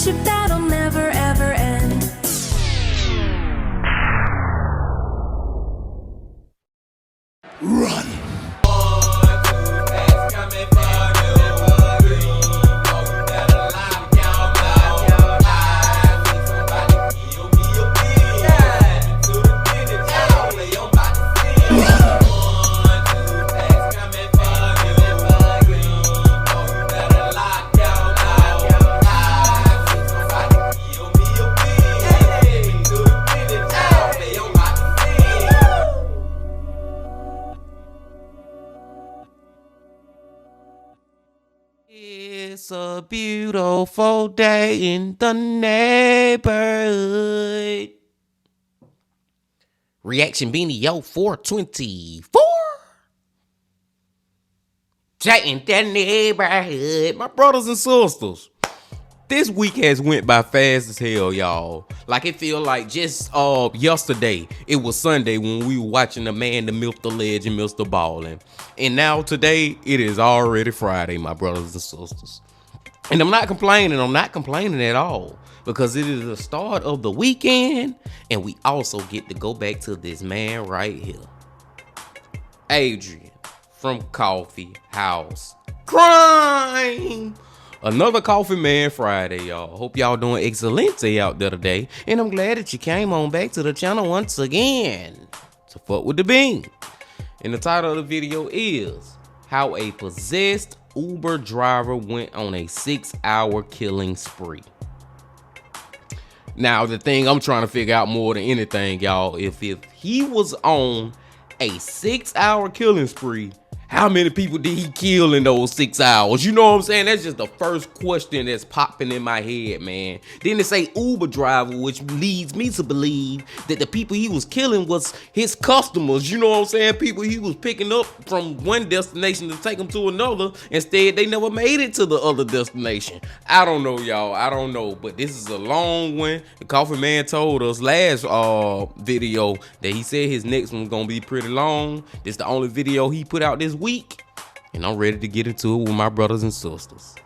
friendship that'll never ever end. Run! It's a beautiful day in the neighborhood. Reaction Beanie Yo 424. Day in the neighborhood. My brothers and sisters, this week has went by fast as hell, y'all. Like it feel like just yesterday, it was Sunday when we were watching the man, the myth, the legend, Mr. Ballin'. And now today, it is already Friday, my brothers and sisters. And I'm not complaining at all. Because it is the start of the weekend, and we also get to go back to this man right here. Adrian from Coffeehouse. Crime! Another Coffee Man Friday, y'all. Hope y'all doing excelente out there today. And I'm glad that you came on back to the channel once again to fuck with the bean. And the title of the video is How a Possessed Uber Driver Went on a 6-hour Killing Spree. Now, the thing I'm trying to figure out more than anything, y'all, if he was on a 6-hour killing spree, how many people did he kill in those 6 hours? You know what I'm saying? That's just the first question that's popping in my head, man. Then they say Uber driver, which leads me to believe that the people he was killing was his customers. You know what I'm saying? People he was picking up from one destination to take them to another. Instead, they never made it to the other destination. I don't know, y'all. I don't know. But this is a long one. The Coffee Man told us last video that he said his next one's gonna be pretty long. This is the only video he put out this week, and I'm ready to get into it with my brothers and sisters.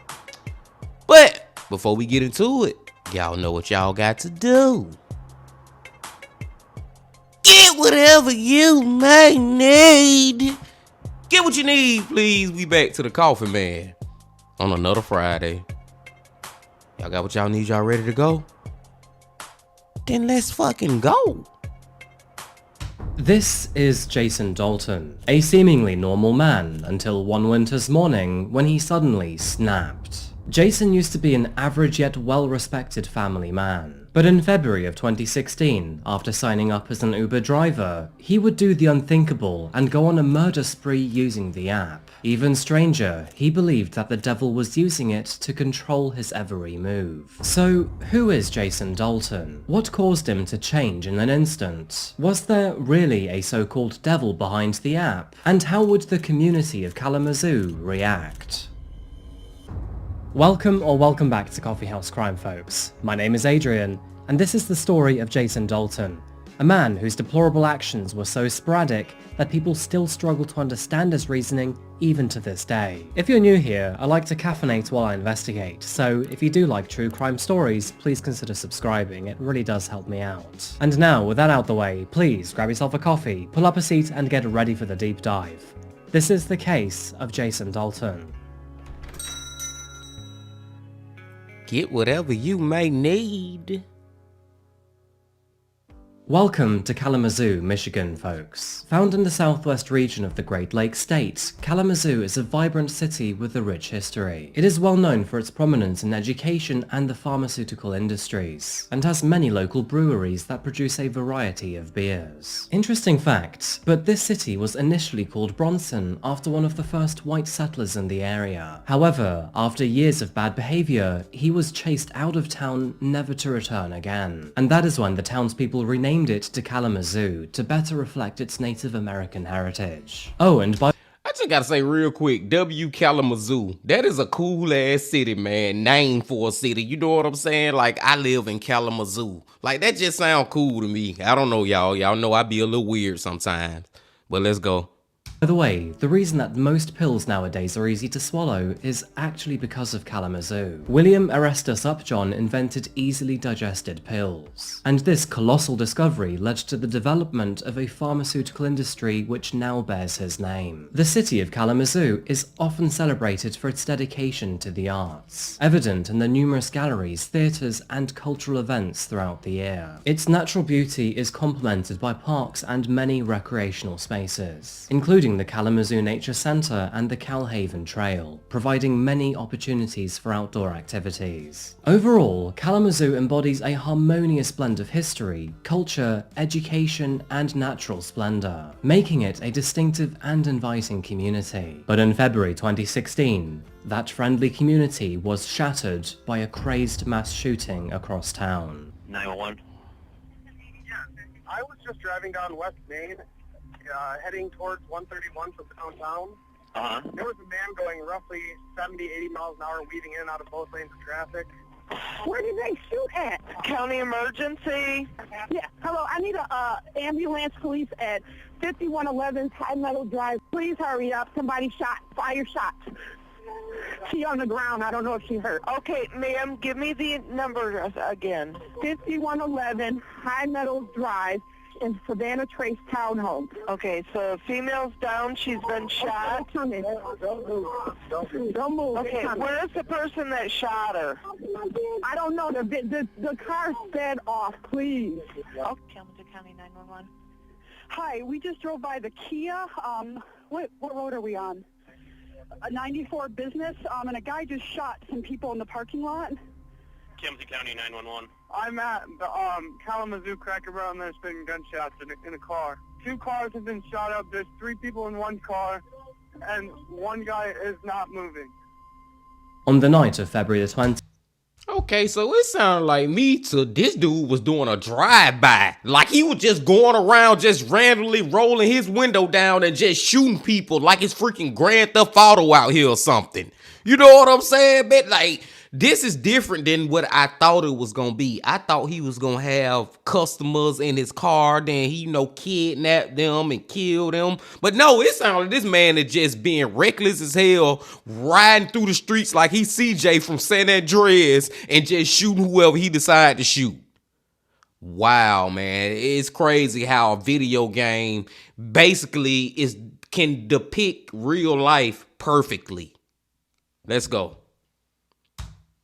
But before we get into it, y'all know what y'all got to do. Get whatever you may need. Get what you need, please. We back to the Coffee Man on another Friday. Y'all got what y'all need? Y'all ready to go? Then let's fucking go. This is Jason Dalton, a seemingly normal man until one winter's morning when he suddenly snapped. Jason used to be an average yet well-respected family man. But in February of 2016, after signing up as an Uber driver, he would do the unthinkable and go on a murder spree using the app. Even stranger, he believed that the devil was using it to control his every move. So, who is Jason Dalton? What caused him to change in an instant? Was there really a so-called devil behind the app? And how would the community of Kalamazoo react? Welcome back to Coffeehouse Crime, folks. My name is Adrian, and this is the story of Jason Dalton, a man whose deplorable actions were so sporadic that people still struggle to understand his reasoning even to this day. If you're new here, I like to caffeinate while I investigate, so if you do like true crime stories, please consider subscribing, it really does help me out. And now, with that out the way, please grab yourself a coffee, pull up a seat and get ready for the deep dive. This is the case of Jason Dalton. Get whatever you may need. Welcome to Kalamazoo, Michigan, folks. Found in the southwest region of the Great Lakes state, Kalamazoo is a vibrant city with a rich history. It is well known for its prominence in education and the pharmaceutical industries, and has many local breweries that produce a variety of beers. Interesting fact, but this city was initially called Bronson after one of the first white settlers in the area. However, after years of bad behavior, he was chased out of town, never to return again. And that is when the townspeople renamed it to Kalamazoo to better reflect its Native American heritage. Oh, and by I just gotta say real quick, W Kalamazoo, that is a cool ass city, man. Name for a city, you know what I'm saying? Like, I live in Kalamazoo. Like, that just sound cool to me. I don't know, y'all. Y'all know I be a little weird sometimes, but let's go. By the way, the reason that most pills nowadays are easy to swallow is actually because of Kalamazoo. William Erastus Upjohn invented easily digested pills, and this colossal discovery led to the development of a pharmaceutical industry which now bears his name. The city of Kalamazoo is often celebrated for its dedication to the arts, evident in the numerous galleries, theatres and cultural events throughout the year. Its natural beauty is complemented by parks and many recreational spaces, including the Kalamazoo Nature Center and the Calhaven Trail, providing many opportunities for outdoor activities. Overall, Kalamazoo embodies a harmonious blend of history, culture, education, and natural splendor, making it a distinctive and inviting community. But in February 2016, that friendly community was shattered by a crazed mass shooting across town. 911. I was just driving down West Main, heading towards 131 from downtown. There was a man going roughly 70, 80 miles an hour, weaving in and out of both lanes of traffic. Where did they shoot at? County emergency. Yeah, hello, I need a ambulance police at 5111 High Meadow Drive. Please hurry up. Somebody shot, fire shots. She on the ground. I don't know if she hurt. Okay, ma'am, give me the number again. 5111 High Meadow Drive in Savannah Trace Townhome. Okay, so female's down. She's been shot. Don't move. Don't move. Okay, where's the person that shot her? I don't know. The car sped off, please. Oh, Kalamazoo County 911. Hi, we just drove by the Kia. What road are we on? 94 Business, and a guy just shot some people in the parking lot. Kalamazoo County 911. I'm at the Kalamazoo Cracker Barrel, and there's been gunshots in a car. 2 cars have been shot up. There's 3 people in one car, and one guy is not moving. On the night of February the 20th, Okay, so it sounded like me to this dude was doing a drive-by. Like he was just going around just randomly rolling his window down and just shooting people like it's freaking Grand Theft Auto out here or something. You know what I'm saying? But like, this is different than what I thought it was going to be. I thought he was going to have customers in his car, then he, kidnap them and kill them. But no, it sounded like this man is just being reckless as hell, riding through the streets like he's CJ from San Andreas and just shooting whoever he decided to shoot. Wow, man. It's crazy how a video game basically can depict real life perfectly. Let's go.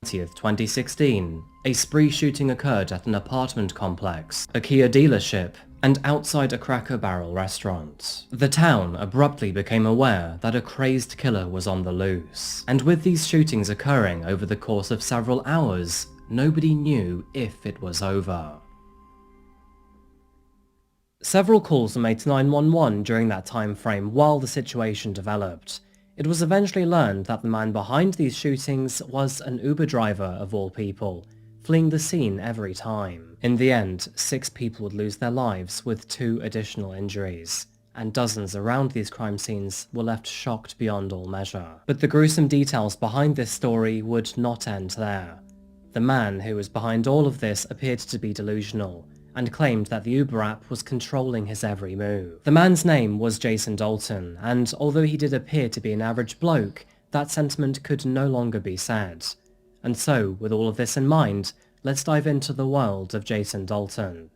2016, a spree shooting occurred at an apartment complex, a Kia dealership, and outside a Cracker Barrel restaurant. The town abruptly became aware that a crazed killer was on the loose, and with these shootings occurring over the course of several hours, nobody knew if it was over. Several calls were made to 911 during that time frame while the situation developed. It was eventually learned that the man behind these shootings was an Uber driver of all people, fleeing the scene every time. In the end, 6 people would lose their lives with 2 additional injuries, and dozens around these crime scenes were left shocked beyond all measure. But the gruesome details behind this story would not end there. The man who was behind all of this appeared to be delusional, and claimed that the Uber app was controlling his every move. The man's name was Jason Dalton, and although he did appear to be an average bloke, that sentiment could no longer be said. And so, with all of this in mind, let's dive into the world of Jason Dalton.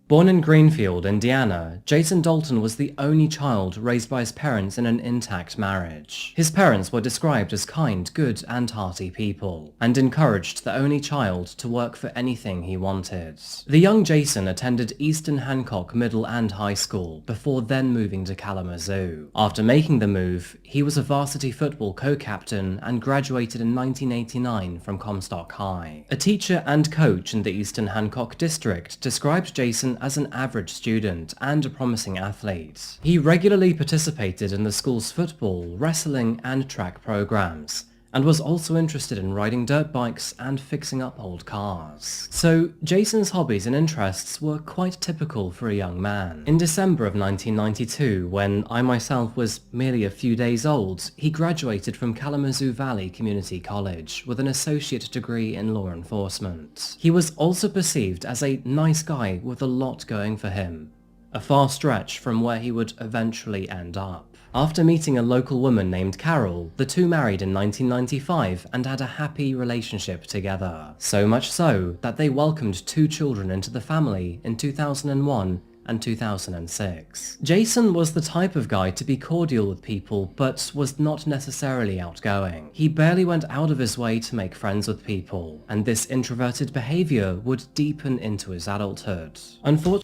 Born in Greenfield, Indiana, Jason Dalton was the only child raised by his parents in an intact marriage. His parents were described as kind, good, and hearty people, and encouraged the only child to work for anything he wanted. The young Jason attended Eastern Hancock Middle and High School, before then moving to Kalamazoo. After making the move, he was a varsity football co-captain and graduated in 1989 from Comstock High. A teacher and coach in the Eastern Hancock district described Jason as an average student and a promising athlete. He regularly participated in the school's football, wrestling, and track programs, and was also interested in riding dirt bikes and fixing up old cars. So Jason's hobbies and interests were quite typical for a young man. In December of 1992, when I myself was merely a few days old, he graduated from Kalamazoo Valley Community College with an associate degree in law enforcement. He was also perceived as a nice guy with a lot going for him. a far stretch from where he would eventually end up. After meeting a local woman named Carol, the two married in 1995 and had a happy relationship together. So much so that they welcomed 2 children into the family in 2001 and 2006. Jason was the type of guy to be cordial with people, but was not necessarily outgoing. He barely went out of his way to make friends with people, and this introverted behavior would deepen into his adulthood. Unfortunately,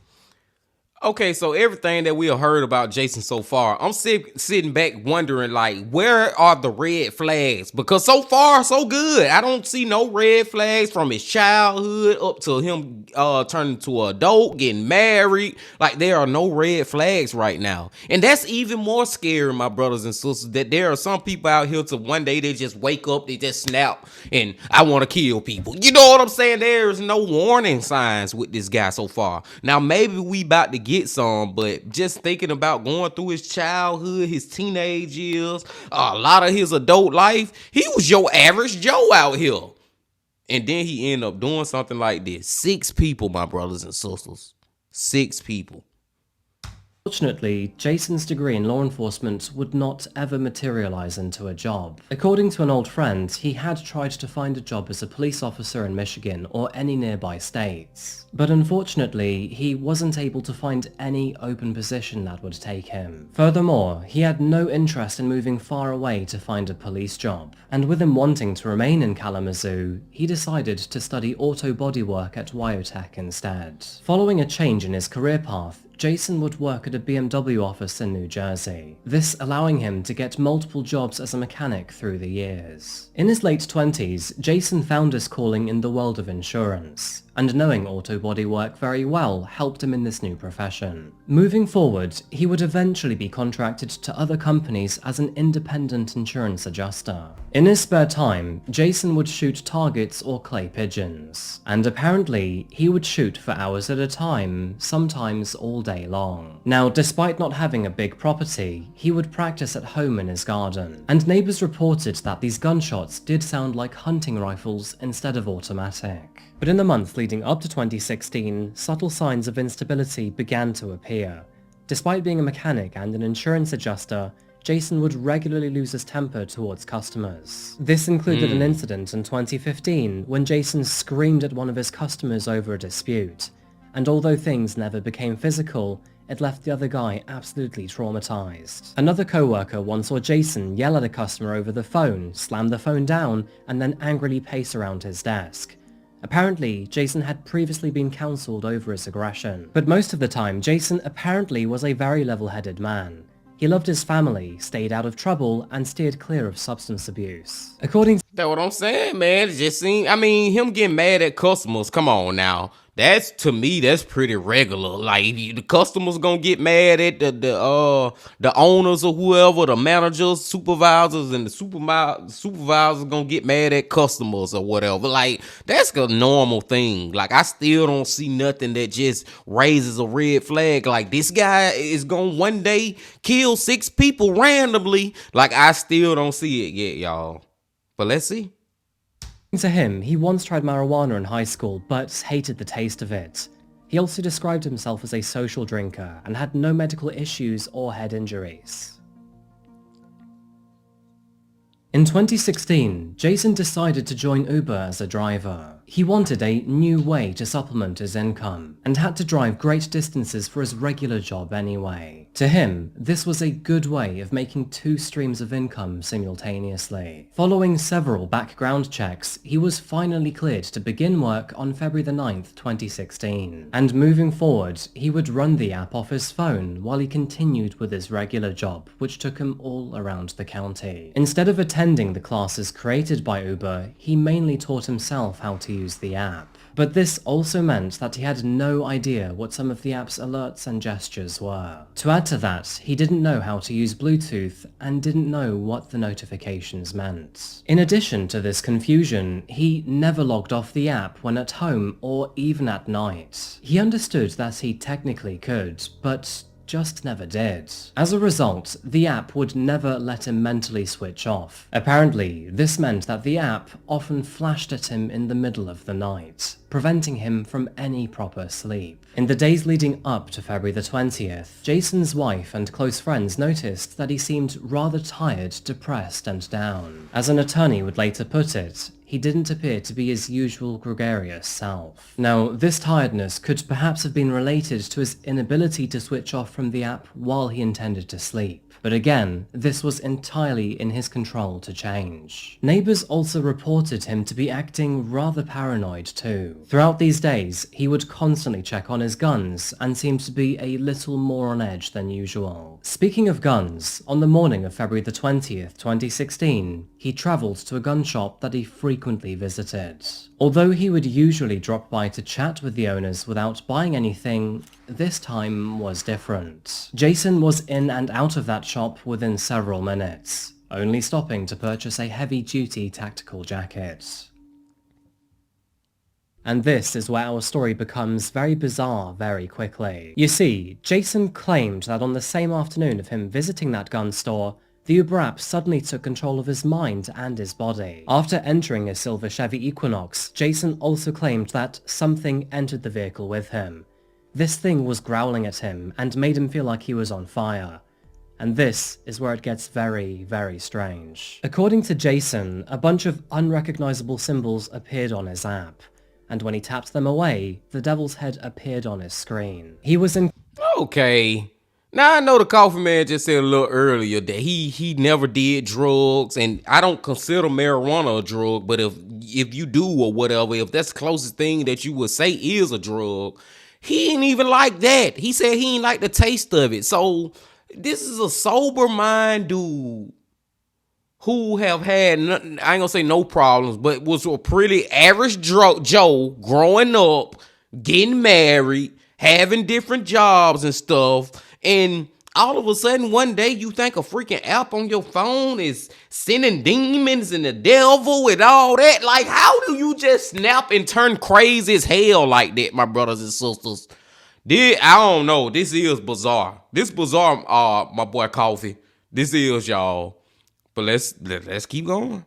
Okay, so everything that we have heard about Jason so far, I'm sitting back wondering, like, where are the red flags? Because so far, so good. I don't see no red flags from his childhood up to him turning to an adult, getting married. Like, there are no red flags right now. And that's even more scary, my brothers and sisters, that there are some people out here to one day they just wake up, they just snap, and I want to kill people. You know what I'm saying? There's no warning signs with this guy so far. Now, maybe we about to get some, but just thinking about going through his childhood, his teenage years, a lot of his adult life, he was your average Joe out here. And then he ended up doing something like this. 6 people, my brothers and sisters. 6 people. Unfortunately, Jason's degree in law enforcement would not ever materialize into a job. According to an old friend, he had tried to find a job as a police officer in Michigan or any nearby states. But unfortunately, he wasn't able to find any open position that would take him. Furthermore, he had no interest in moving far away to find a police job. And with him wanting to remain in Kalamazoo, he decided to study auto bodywork at Wyotech instead. Following a change in his career path, Jason would work at a BMW office in New Jersey, this allowing him to get multiple jobs as a mechanic through the years. In his late 20s, Jason found his calling in the world of insurance, and knowing auto bodywork very well helped him in this new profession. Moving forward, he would eventually be contracted to other companies as an independent insurance adjuster. In his spare time, Jason would shoot targets or clay pigeons, and apparently he would shoot for hours at a time, sometimes all day long. Now, despite not having a big property, he would practice at home in his garden, and neighbors reported that these gunshots did sound like hunting rifles instead of automatic. But in the months leading up to 2016, subtle signs of instability began to appear. Despite being a mechanic and an insurance adjuster, Jason would regularly lose his temper towards customers. This included an incident in 2015 when Jason screamed at one of his customers over a dispute, and although things never became physical, it left the other guy absolutely traumatized. Another coworker once saw Jason yell at a customer over the phone, slam the phone down, and then angrily pace around his desk. Apparently, Jason had previously been counseled over his aggression, but most of the time, Jason apparently was a very level-headed man. He loved his family, stayed out of trouble, and steered clear of substance abuse. According to That's what I'm saying, man. It just seemed, I mean, him getting mad at customers, come on now. That's, to me, that's pretty regular. Like, the customers gonna get mad at the owners or whoever, the managers, supervisors, and the supervisors gonna get mad at customers or whatever. Like, that's a normal thing. Like, I still don't see nothing that just raises a red flag. Like, this guy is gonna one day kill 6 people randomly. Like, I still don't see it yet, y'all. But let's see. to him, he once tried marijuana in high school, but hated the taste of it. He also described himself as a social drinker and had no medical issues or head injuries. In 2016, Jason decided to join Uber as a driver. He wanted a new way to supplement his income, and had to drive great distances for his regular job anyway. To him, this was a good way of making 2 streams of income simultaneously. Following several background checks, he was finally cleared to begin work on February the 9th, 2016. And moving forward, he would run the app off his phone while he continued with his regular job, which took him all around the county. Instead of attending the classes created by Uber, he mainly taught himself how to use the app. But this also meant that he had no idea what some of the app's alerts and gestures were. To add to that, he didn't know how to use Bluetooth and didn't know what the notifications meant. In addition to this confusion, he never logged off the app when at home or even at night. He understood that he technically could, but just never did. As a result, the app would never let him mentally switch off. Apparently, this meant that the app often flashed at him in the middle of the night, preventing him from any proper sleep. In the days leading up to February the 20th, Jason's wife and close friends noticed that he seemed rather tired, depressed, and down. As an attorney would later put it, he didn't appear to be his usual gregarious self. Now, this tiredness could perhaps have been related to his inability to switch off from the app while he intended to sleep. But again, this was entirely in his control to change. Neighbors also reported him to be acting rather paranoid too. Throughout these days, he would constantly check on his guns and seemed to be a little more on edge than usual. Speaking of guns, on the morning of February the 20th, 2016, he travelled to a gun shop that he frequently visited. Although he would usually drop by to chat with the owners without buying anything, this time was different. Jason was in and out of that shop within several minutes, only stopping to purchase a heavy-duty tactical jacket. And this is where our story becomes very bizarre very quickly. You see, Jason claimed that on the same afternoon of him visiting that gun store, the Uber app suddenly took control of his mind and his body. After entering a silver Chevy Equinox, Jason also claimed that something entered the vehicle with him. This thing was growling at him and made him feel like he was on fire. And this is where it gets very, very strange. According to Jason, a bunch of unrecognizable symbols appeared on his app, and when he tapped them away, the devil's head appeared on his screen. He was in... Okay. Now, I know the coffee man just said a little earlier that he never did drugs, and I don't consider marijuana a drug, but if you do or whatever, if that's the closest thing that you would say is a drug, he ain't even like that. He said he ain't like the taste of it. So this is a sober mind dude who have had, nothing, I ain't gonna say no problems, but was a pretty average Joe growing up, getting married, having different jobs and stuff. And all of a sudden, one day, you think a freaking app on your phone is sending demons and the devil and all that. Like, how do you just snap and turn crazy as hell like that, my brothers and sisters? I don't know. This is bizarre. This bizarre, my boy Coffee. This is, y'all. But let's keep going.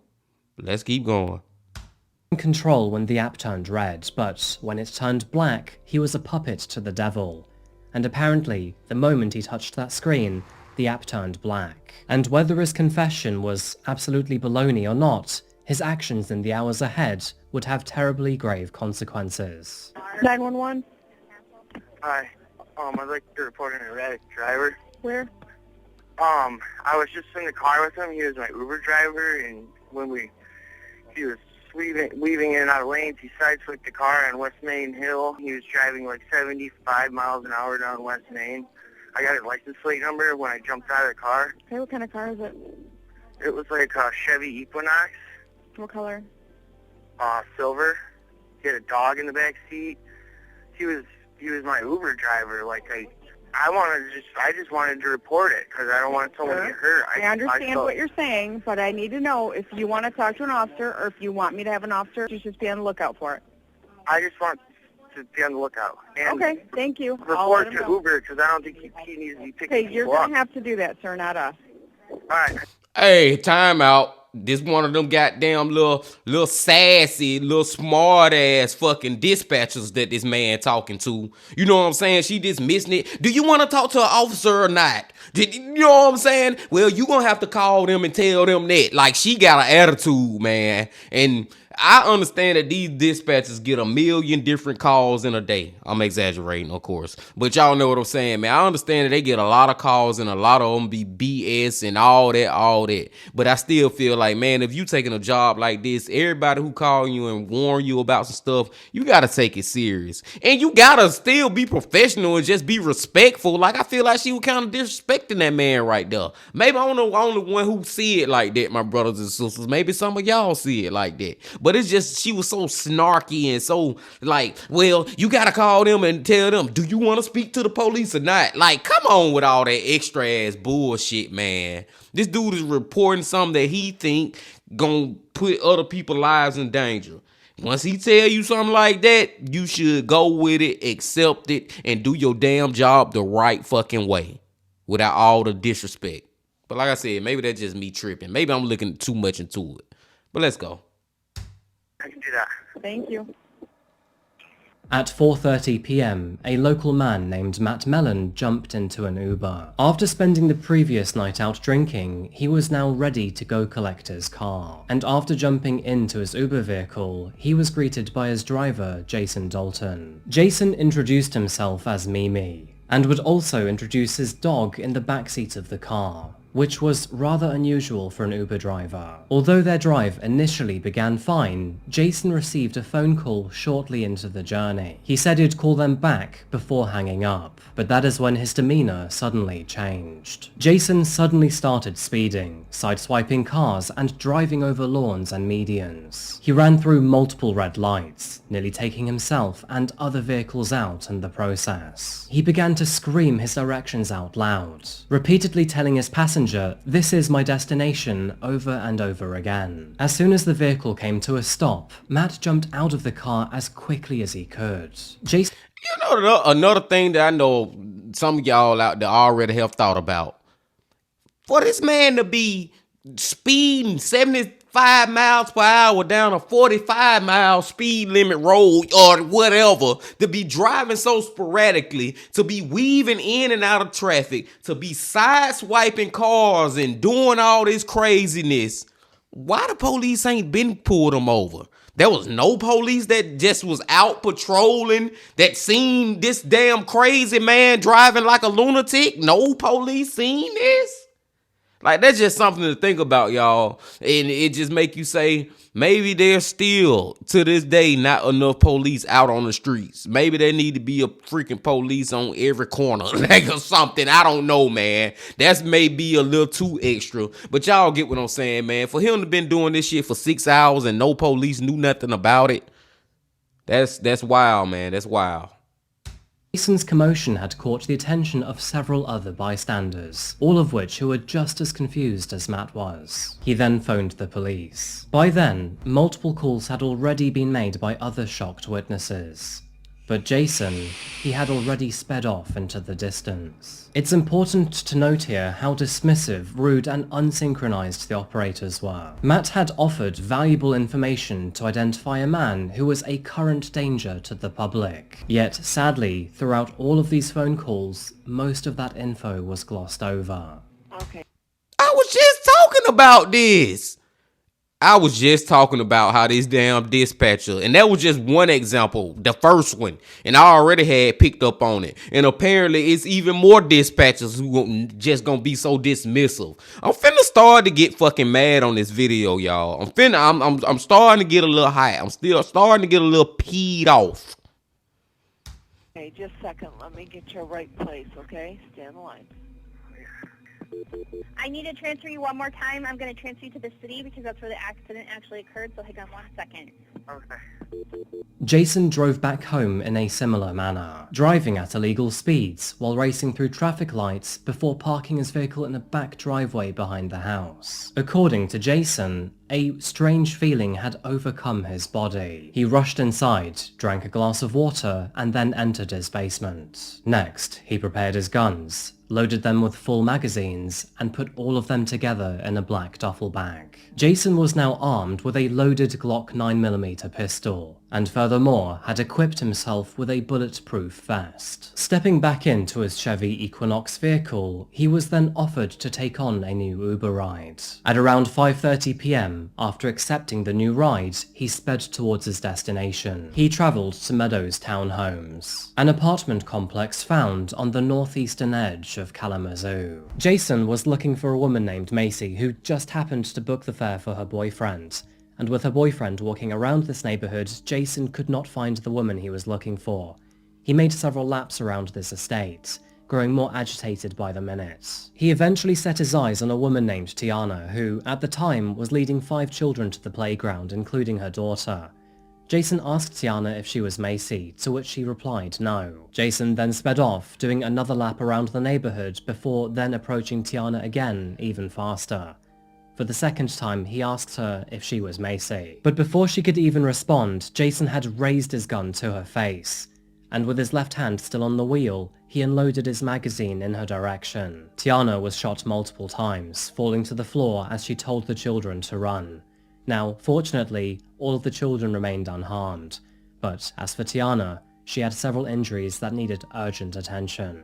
Let's keep going. In control when the app turned red, but when it turned black, he was a puppet to the devil. And apparently, the moment he touched that screen, the app turned black. And whether his confession was absolutely baloney or not, his actions in the hours ahead would have terribly grave consequences. 911? Hi. I'd like to report an erratic driver. Where? I was just in the car with him. He was my Uber driver, and when he was weaving in and out of lanes, he sideswiped the car on West Main Hill. He was driving like 75 miles an hour down West Main. I got his license plate number when I jumped out of the car. Okay, what kind of car is it? It was like a Chevy Equinox. What color? Silver. He had a dog in the back seat. He was my Uber driver. Like I just wanted to report it because I don't want someone to get hurt. I understand what you're saying, but I need to know if you want to talk to an officer or if you want me to have an officer. You should be on the lookout for it. I just want to be on the lookout. And okay, thank you. Report to Uber because I don't think he needs to be picking people up. Okay, you're going to have to do that, sir, not us. All right. Hey, time out. This one of them goddamn little sassy, little smart ass fucking dispatchers that this man talking to. You know what I'm saying? She just missing it. Do you want to talk to an officer or not? You know what I'm saying? Well, you gonna have to call them and tell them that. Like, she got an attitude, man. And I understand that these dispatchers get a million different calls in a day. I'm exaggerating, of course. But y'all know what I'm saying, man. I understand that they get a lot of calls and a lot of them be BS and all that. But I still feel like, man, if you taking a job like this, everybody who call you and warn you about some stuff, you got to take it serious. And you got to still be professional and just be respectful. Like, I feel like she was kind of disrespecting that man right there. Maybe I'm the only one who see it like that, my brothers and sisters. Maybe some of y'all see it like that. But it's just, she was so snarky and so like, well, you got to call them and tell them, do you want to speak to the police or not? Like, come on with all that extra ass bullshit, man. This dude is reporting something that he think gonna put other people's lives in danger. Once he tell you something like that, you should go with it, accept it, and do your damn job the right fucking way. without all the disrespect. But like I said, maybe that's just me tripping. Maybe I'm looking too much into it. But let's go. I can do that. Thank you. At 4:30 p.m, a local man named Matt Mellon jumped into an Uber. After spending the previous night out drinking, he was now ready to go collect his car. And after jumping into his Uber vehicle, he was greeted by his driver, Jason Dalton. Jason introduced himself as Mimi, and would also introduce his dog in the backseat of the car, which was rather unusual for an Uber driver. Although their drive initially began fine, Jason received a phone call shortly into the journey. He said he'd call them back before hanging up, but that is when his demeanor suddenly changed. Jason suddenly started speeding, sideswiping cars and driving over lawns and medians. He ran through multiple red lights, nearly taking himself and other vehicles out in the process. He began to scream his directions out loud, repeatedly telling his passengers, "This is my destination," over and over again. As soon as the vehicle came to a stop, Matt jumped out of the car as quickly as he could. Jason... You know, another thing that I know some of y'all out there already have thought about. For this man to be speeding 75 miles per hour down a 45-mile speed limit road or whatever, to be driving so sporadically, to be weaving in and out of traffic, to be sideswiping cars and doing all this craziness, why the police ain't been pulled him over? There was no police that just was out patrolling that seen this damn crazy man driving like a lunatic? No police seen this? Like, that's just something to think about, y'all. And it just make you say, maybe there's still, to this day, not enough police out on the streets. Maybe there need to be a freaking police on every corner, like, or something. I don't know, man. That's maybe a little too extra. But y'all get what I'm saying, man. For him to been doing this shit for 6 hours and no police knew nothing about it, that's wild, man. That's wild. Jason's commotion had caught the attention of several other bystanders, all of which who were just as confused as Matt was. He then phoned the police. By then, multiple calls had already been made by other shocked witnesses. But Jason, he had already sped off into the distance. It's important to note here how dismissive, rude and unsynchronized the operators were. Matt had offered valuable information to identify a man who was a current danger to the public. Yet, sadly, throughout all of these phone calls, most of that info was glossed over. Okay. I was just talking about this. I was just talking about how this damn dispatcher, and that was just one example, the first one, and I already had picked up on it. And apparently it's even more dispatchers who just gonna be so dismissive. I'm finna start to get fucking mad on this video, y'all. I'm starting to get a little hot. I'm still starting to get a little peed off. Okay, just a second. Let me get your right place, okay? Stay on the line. I need to transfer you one more time. I'm going to transfer you to the city because that's where the accident actually occurred, so hang on 1 second. Okay. Jason drove back home in a similar manner, driving at illegal speeds while racing through traffic lights before parking his vehicle in a back driveway behind the house. According to Jason, a strange feeling had overcome his body. He rushed inside, drank a glass of water, and then entered his basement. Next, he prepared his guns, loaded them with full magazines, and put all of them together in a black duffel bag. Jason was now armed with a loaded Glock 9mm pistol, and furthermore had equipped himself with a bulletproof vest. Stepping back into his Chevy Equinox vehicle, he was then offered to take on a new Uber ride. At around 5:30 p.m, after accepting the new ride, he sped towards his destination. He travelled to Meadows Townhomes, an apartment complex found on the northeastern edge of Kalamazoo. Jason was looking for a woman named Macy who just happened to book the fare for her boyfriend, and with her boyfriend walking around this neighbourhood, Jason could not find the woman he was looking for. He made several laps around this estate, growing more agitated by the minute. He eventually set his eyes on a woman named Tiana, who, at the time, was leading 5 children to the playground, including her daughter. Jason asked Tiana if she was Macy, to which she replied no. Jason then sped off, doing another lap around the neighbourhood before then approaching Tiana again, even faster. For the second time, he asked her if she was Macy. But before she could even respond, Jason had raised his gun to her face, and with his left hand still on the wheel, he unloaded his magazine in her direction. Tiana was shot multiple times, falling to the floor as she told the children to run. Now, fortunately, all of the children remained unharmed, but as for Tiana, she had several injuries that needed urgent attention.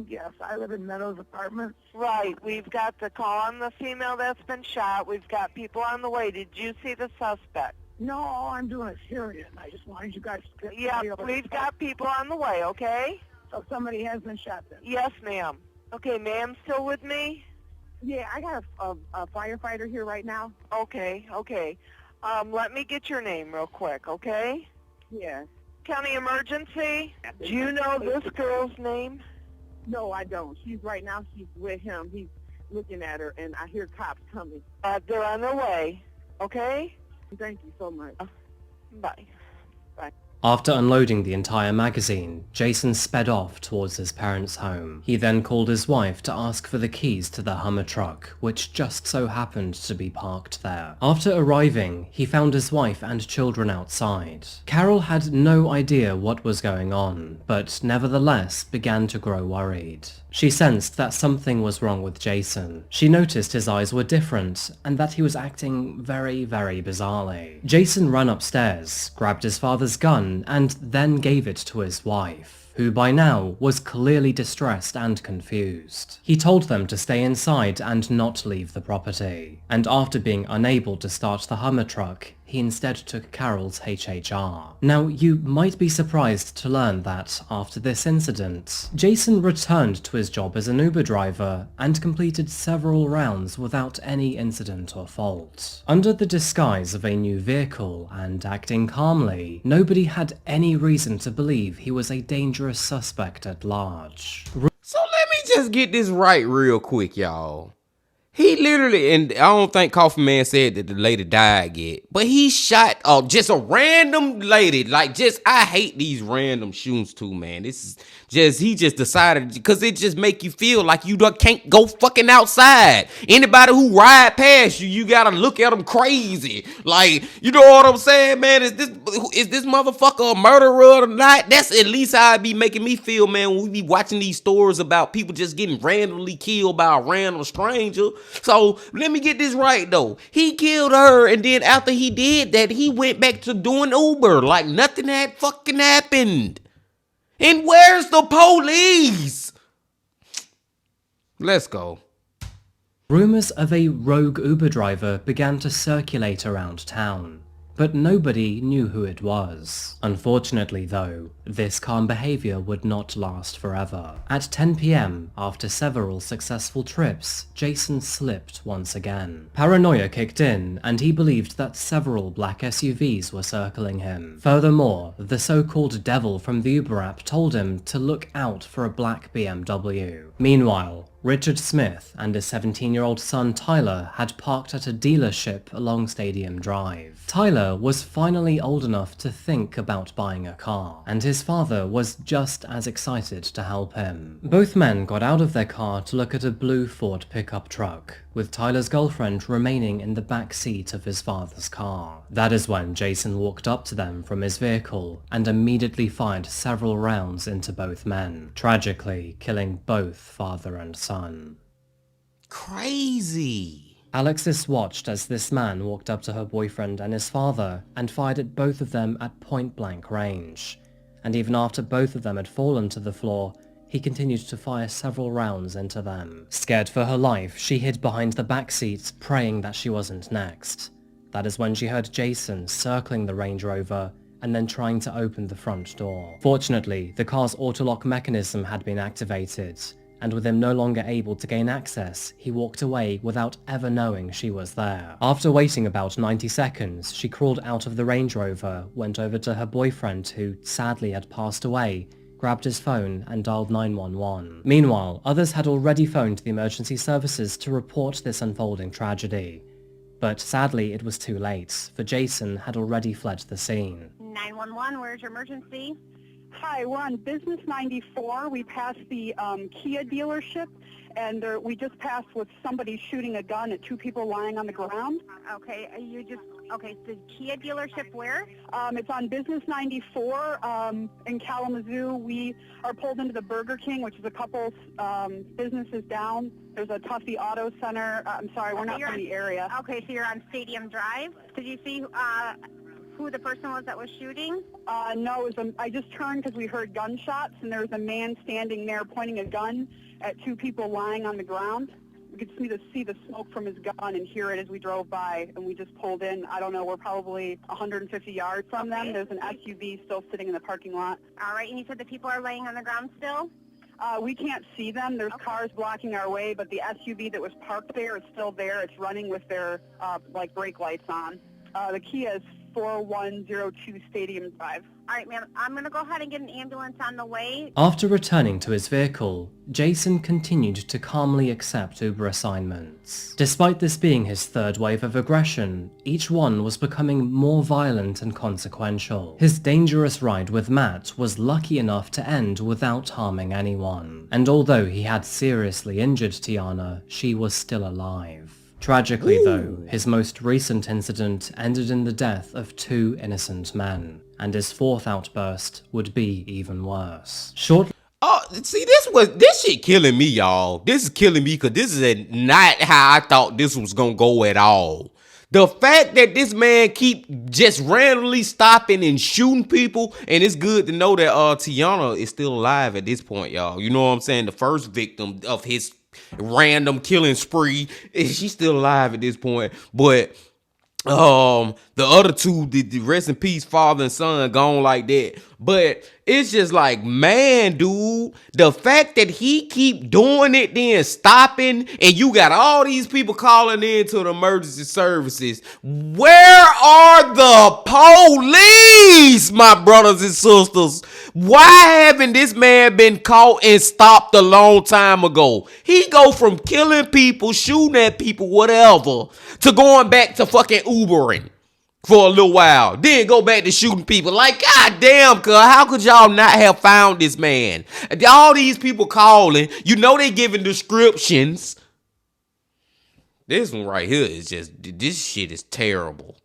Yes, I live in Meadows Apartments. Right, we've got the call on the female that's been shot. We've got people on the way. Did you see the suspect? No, all I'm doing is hearing. I just wanted you guys to get Yeah, we've got people on the way, okay? So somebody has been shot then? Yes, ma'am. Okay, ma'am, still with me? Yeah, I got a firefighter here right now. Okay. Let me get your name real quick, okay? Yeah. County emergency? Do you know this girl's name? No, I don't. She's with him. He's looking at her, and I hear cops coming. They're on their way, okay? Thank you so much. Bye. After unloading the entire magazine, Jason sped off towards his parents' home. He then called his wife to ask for the keys to the Hummer truck, which just so happened to be parked there. After arriving, he found his wife and children outside. Carol had no idea what was going on, but nevertheless began to grow worried. She sensed that something was wrong with Jason. She noticed his eyes were different, and that he was acting very, very bizarrely. Jason ran upstairs, grabbed his father's gun, and then gave it to his wife, who by now was clearly distressed and confused. He told them to stay inside and not leave the property, and after being unable to start the Hummer truck, he instead took Carol's HHR. Now, you might be surprised to learn that, after this incident, Jason returned to his job as an Uber driver and completed several rounds without any incident or fault. Under the disguise of a new vehicle and acting calmly, nobody had any reason to believe he was a dangerous suspect at large. So let me just get this right real quick, y'all. He literally, and I don't think Coffee Man said that the lady died yet, but he shot just a random lady. Like, I hate these random shootings too, man. This is just, he just decided, because it just make you feel like you can't go fucking outside. Anybody who ride past you, you gotta look at them crazy. Like, you know what I'm saying, man? Is this motherfucker a murderer or not? That's at least how it be making me feel, man, when we be watching these stories about people just getting randomly killed by a random stranger. So let me get this right though. He killed her, and then after he did that, he went back to doing Uber like nothing had fucking happened. And where's the police? Let's go. Rumors of a rogue Uber driver began to circulate around town, but nobody knew who it was. Unfortunately though, this calm behavior would not last forever. At 10 PM, after several successful trips, Jason slipped once again. Paranoia kicked in, and he believed that several black SUVs were circling him. Furthermore, the so-called devil from the Uber app told him to look out for a black BMW. Meanwhile, Richard Smith and his 17-year-old son Tyler had parked at a dealership along Stadium Drive. Tyler was finally old enough to think about buying a car, and his father was just as excited to help him. Both men got out of their car to look at a blue Ford pickup truck, with Tyler's girlfriend remaining in the back seat of his father's car. That is when Jason walked up to them from his vehicle and immediately fired several rounds into both men, tragically killing both father and son. Crazy. Alexis watched as this man walked up to her boyfriend and his father and fired at both of them at point-blank range. And even after both of them had fallen to the floor, he continued to fire several rounds into them. Scared for her life, she hid behind the back seat, praying that she wasn't next. That is when she heard Jason circling the Range Rover and then trying to open the front door. Fortunately, the car's autolock mechanism had been activated, and with him no longer able to gain access, he walked away without ever knowing she was there. After waiting about 90 seconds, she crawled out of the Range Rover, went over to her boyfriend, who sadly had passed away, grabbed his phone and dialed 911. Meanwhile, others had already phoned the emergency services to report this unfolding tragedy. But sadly, it was too late, for Jason had already fled the scene. 911, where's your emergency? Hi, we're on Business 94. We passed the Kia dealership, and we just passed with somebody shooting a gun at two people lying on the ground. Okay, okay, the Kia dealership where? It's on Business 94 in Kalamazoo. We are pulled into the Burger King, which is a couple businesses down. There's a Tuffy Auto Center. I'm sorry, we're not from the area. Okay, so you're on Stadium Drive. Did you see who the person was that was shooting? No, I just turned because we heard gunshots, and there was a man standing there pointing a gun at two people lying on the ground. We could see the smoke from his gun and hear it as we drove by, and we just pulled in. I don't know, we're probably 150 yards from them. There's an SUV still sitting in the parking lot. All right, and you said the people are laying on the ground still? We can't see them. There's cars blocking our way, but the SUV that was parked there is still there. It's running with their brake lights on. The Kia is 4102 Stadium Drive. All right, ma'am. I'm going to go ahead and get an ambulance on the way. After returning to his vehicle, Jason continued to calmly accept Uber assignments. Despite this being his third wave of aggression, each one was becoming more violent and consequential. His dangerous ride with Matt was lucky enough to end without harming anyone. And although he had seriously injured Tiana, she was still alive. Tragically though, his most recent incident ended in the death of two innocent men, and his fourth outburst would be even worse. See, this shit killing me, y'all. This is killing me because this is not how I thought this was gonna go at all. The fact that this man keep just randomly stopping and shooting people, and it's good to know that Tiana is still alive at this point, y'all. You know what I'm saying? The first victim of his random killing spree, she's still alive at this point, but the other two, the rest in peace father and son, gone like that. But it's just like, man, dude, the fact that he keep doing it, then stopping, and you got all these people calling in to the emergency services. Where are the police, my brothers and sisters? Why haven't this man been caught and stopped a long time ago? He go from killing people, shooting at people, whatever, to going back to fucking Ubering for a little while, then go back to shooting people. Like, goddamn, cuz, how could y'all not have found this man? All these people calling, you know they giving descriptions. This one right here is just, this shit is terrible.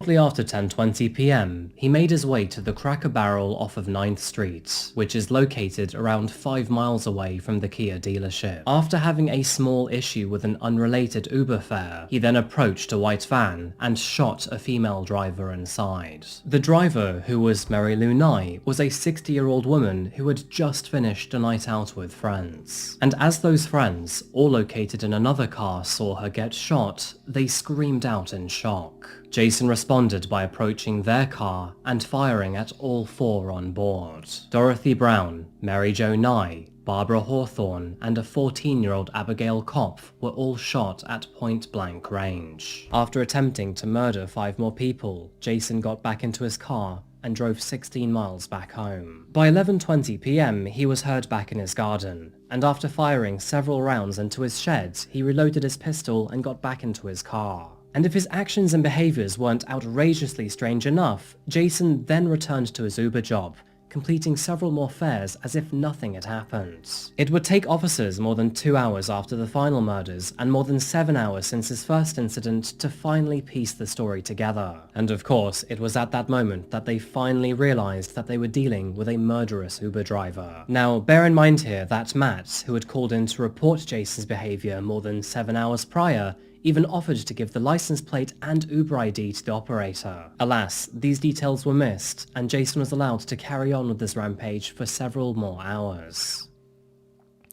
Shortly after 10:20 p.m, he made his way to the Cracker Barrel off of 9th Street, which is located around 5 miles away from the Kia dealership. After having a small issue with an unrelated Uber fare, he then approached a white van and shot a female driver inside. The driver, who was Mary Lou Nye, was a 60-year-old woman who had just finished a night out with friends. And as those friends, all located in another car, saw her get shot, they screamed out in shock. Jason responded by approaching their car and firing at all four on board. Dorothy Brown, Mary Jo Nye, Barbara Hawthorne, and a 14-year-old Abigail Kopf were all shot at point-blank range. After attempting to murder 5 more people, Jason got back into his car and drove 16 miles back home. By 11:20 p.m, he was heard back in his garden, and after firing several rounds into his sheds, he reloaded his pistol and got back into his car. And if his actions and behaviors weren't outrageously strange enough, Jason then returned to his Uber job, completing several more fares as if nothing had happened. It would take officers more than 2 hours after the final murders and more than 7 hours since his first incident to finally piece the story together. And of course, it was at that moment that they finally realized that they were dealing with a murderous Uber driver. Now, bear in mind here that Matt, who had called in to report Jason's behavior more than 7 hours prior, even offered to give the license plate and Uber ID to the operator. Alas, these details were missed, and Jason was allowed to carry on with this rampage for several more hours.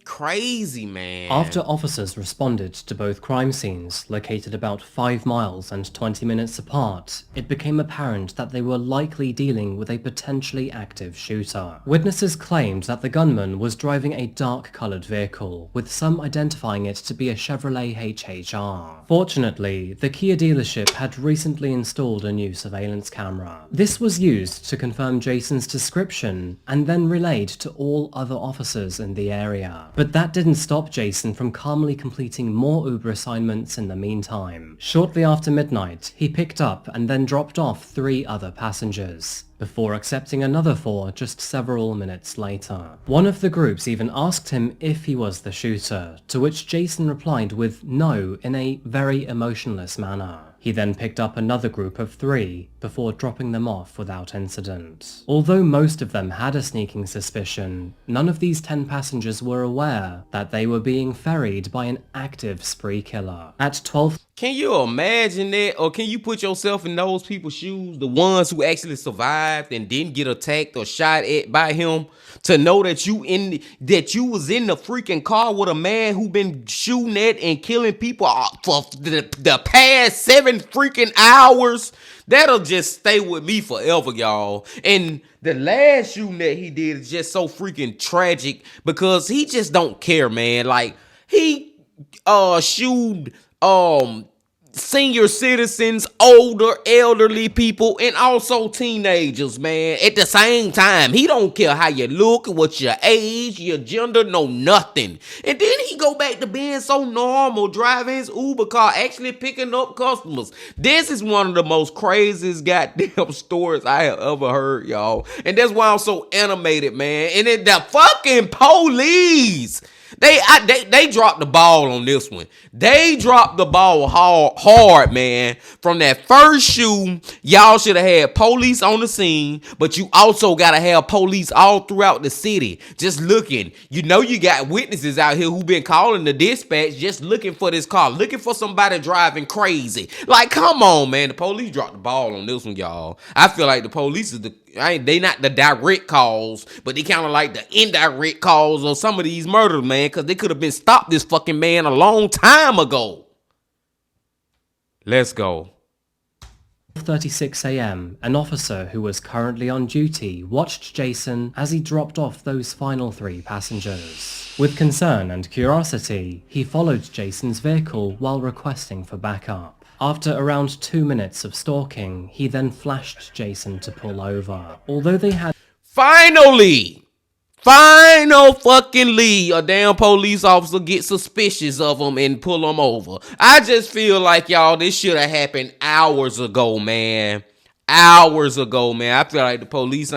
Crazy, man. After officers responded to both crime scenes, located about 5 miles and 20 minutes apart, it became apparent that they were likely dealing with a potentially active shooter. Witnesses claimed that the gunman was driving a dark-colored vehicle, with some identifying it to be a Chevrolet HHR. Fortunately, the Kia dealership had recently installed a new surveillance camera. This was used to confirm Jason's description, and then relayed to all other officers in the area. But that didn't stop Jason from calmly completing more Uber assignments in the meantime. Shortly after midnight, he picked up and then dropped off 3 other passengers, before accepting another 4 just several minutes later. One of the groups even asked him if he was the shooter, to which Jason replied with no in a very emotionless manner. He then picked up another group of 3 before dropping them off without incident. Although most of them had a sneaking suspicion, none of these 10 passengers were aware that they were being ferried by an active spree killer. At 12... Can you imagine that? Or can you put yourself in those people's shoes? The ones who actually survived and didn't get attacked or shot at by him, to know that you was in the freaking car with a man who been shooting at and killing people for the past 7 freaking hours. That'll just stay with me forever, y'all. And the last shooting that he did is just so freaking tragic because he just don't care, man. Like, he shoot senior citizens, older, elderly people, and also teenagers, man. At the same time, he don't care how you look, what your age, your gender, no nothing. And then he go back to being so normal, driving his Uber car, actually picking up customers. This is one of the most craziest goddamn stories I have ever heard, y'all. And that's why I'm so animated, man. And then the fucking police, they dropped the ball on this one. They dropped the ball hard, man. From that first shooting, y'all should have had police on the scene, but you also got to have police all throughout the city just looking. You know you got witnesses out here who been calling the dispatch just looking for this car, looking for somebody driving crazy. Like, come on, man. The police dropped the ball on this one, y'all. I feel like the police is they not the direct calls, but they kind of like the indirect calls of some of these murders, man, because they could have been stopped this fucking man a long time ago. Let's go. 12:36 a.m., an officer who was currently on duty watched Jason as he dropped off those final 3 passengers. With concern and curiosity, he followed Jason's vehicle while requesting for backup. After around 2 minutes of stalking, he then flashed Jason to pull over. Although they had... Finally, a damn police officer get suspicious of him and pull him over. I just feel like, y'all, this should have happened hours ago, man. I feel like the police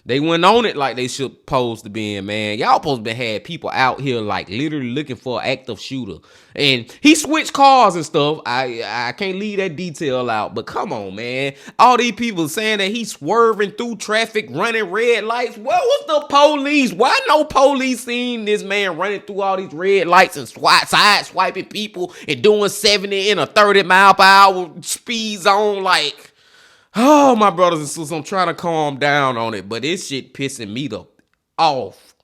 they went on it like they supposed to be in, man. Y'all supposed to have people out here like literally looking for an active shooter. And he switched cars and stuff. I can't leave that detail out, but come on, man. All these people saying that he's swerving through traffic, running red lights. Where was the police? Why no police seen this man running through all these red lights and side swiping people and doing 70 in a 30 mile per hour speed zone? Like, oh, my brothers and sisters, I'm trying to calm down on it, but this shit pissing me off.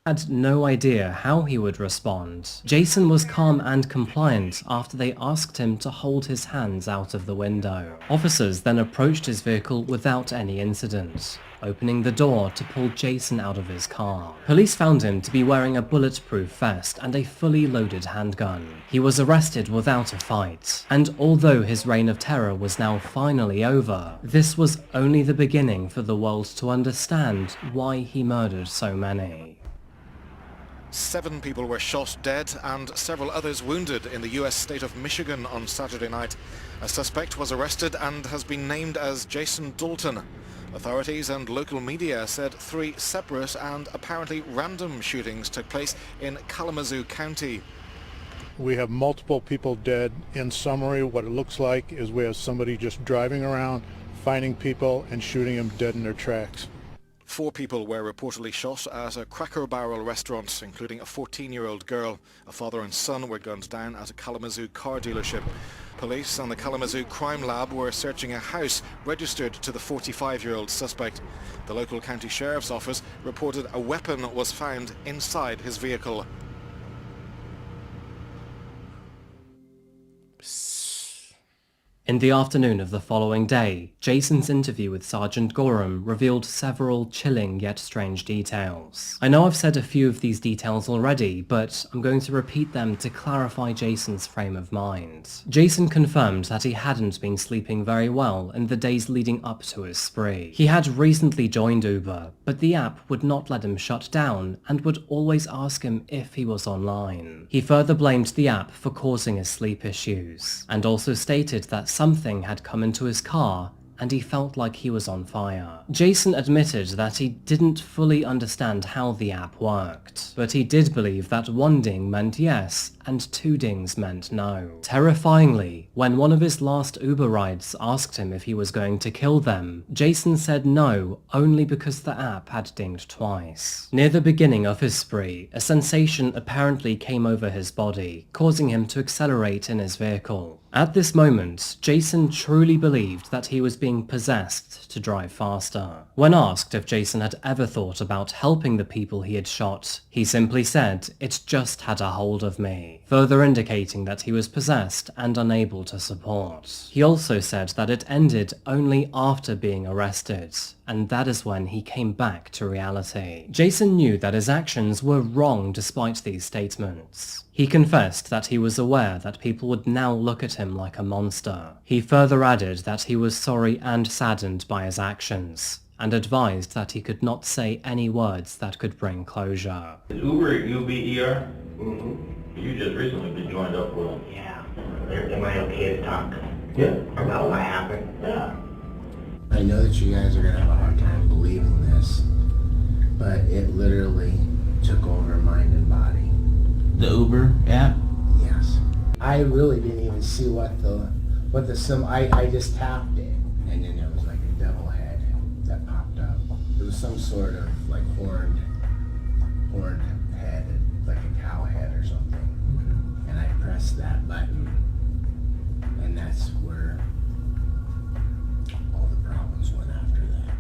Had no idea how he would respond. Jason was calm and compliant after they asked him to hold his hands out of the window. Officers then approached his vehicle without any incident, opening the door to pull Jason out of his car. Police found him to be wearing a bulletproof vest and a fully loaded handgun. He was arrested without a fight, and although his reign of terror was now finally over, this was only the beginning for the world to understand why he murdered so many. 7 people were shot dead and several others wounded in the US state of Michigan on Saturday night. A suspect was arrested and has been named as Jason Dalton. Authorities and local media said 3 separate and apparently random shootings took place in Kalamazoo County. We have multiple people dead. In summary, what it looks like is we have somebody just driving around, finding people and shooting them dead in their tracks. 4 people were reportedly shot at a Cracker Barrel restaurant, including a 14-year-old girl. A father and son were gunned down at a Kalamazoo car dealership. Police and the Kalamazoo Crime Lab were searching a house registered to the 45-year-old suspect. The local county sheriff's office reported a weapon was found inside his vehicle. In the afternoon of the following day, Jason's interview with Sergeant Gorham revealed several chilling yet strange details. I know I've said a few of these details already, but I'm going to repeat them to clarify Jason's frame of mind. Jason confirmed that he hadn't been sleeping very well in the days leading up to his spree. He had recently joined Uber, but the app would not let him shut down and would always ask him if he was online. He further blamed the app for causing his sleep issues, and also stated that something had come into his car and he felt like he was on fire. Jason admitted that he didn't fully understand how the app worked, but he did believe that one ding meant yes and two dings meant no. Terrifyingly, when one of his last Uber rides asked him if he was going to kill them, Jason said no only because the app had dinged twice. Near the beginning of his spree, a sensation apparently came over his body, causing him to accelerate in his vehicle. At this moment, Jason truly believed that he was being possessed to drive faster. When asked if Jason had ever thought about helping the people he had shot, he simply said, "It just had a hold of me," further indicating that he was possessed and unable to support. He also said that it ended only after being arrested, and that is when he came back to reality. Jason knew that his actions were wrong despite these statements. He confessed that he was aware that people would now look at him like a monster. He further added that he was sorry and saddened by his actions, and advised that he could not say any words that could bring closure. Is Uber UBER? Mm-hmm. You just recently been joined up with them. Yeah. Am I okay to talk? Yeah. About what happened? Yeah. I know that you guys are going to have a hard time believing this, but it literally took over mind and body. The Uber app? Yes. I really didn't even see what the I just tapped it, and then it was like a devil head that popped up. It was some sort of like horned head, like a cow head or something. And I pressed that button, and that's where all the problems went after that.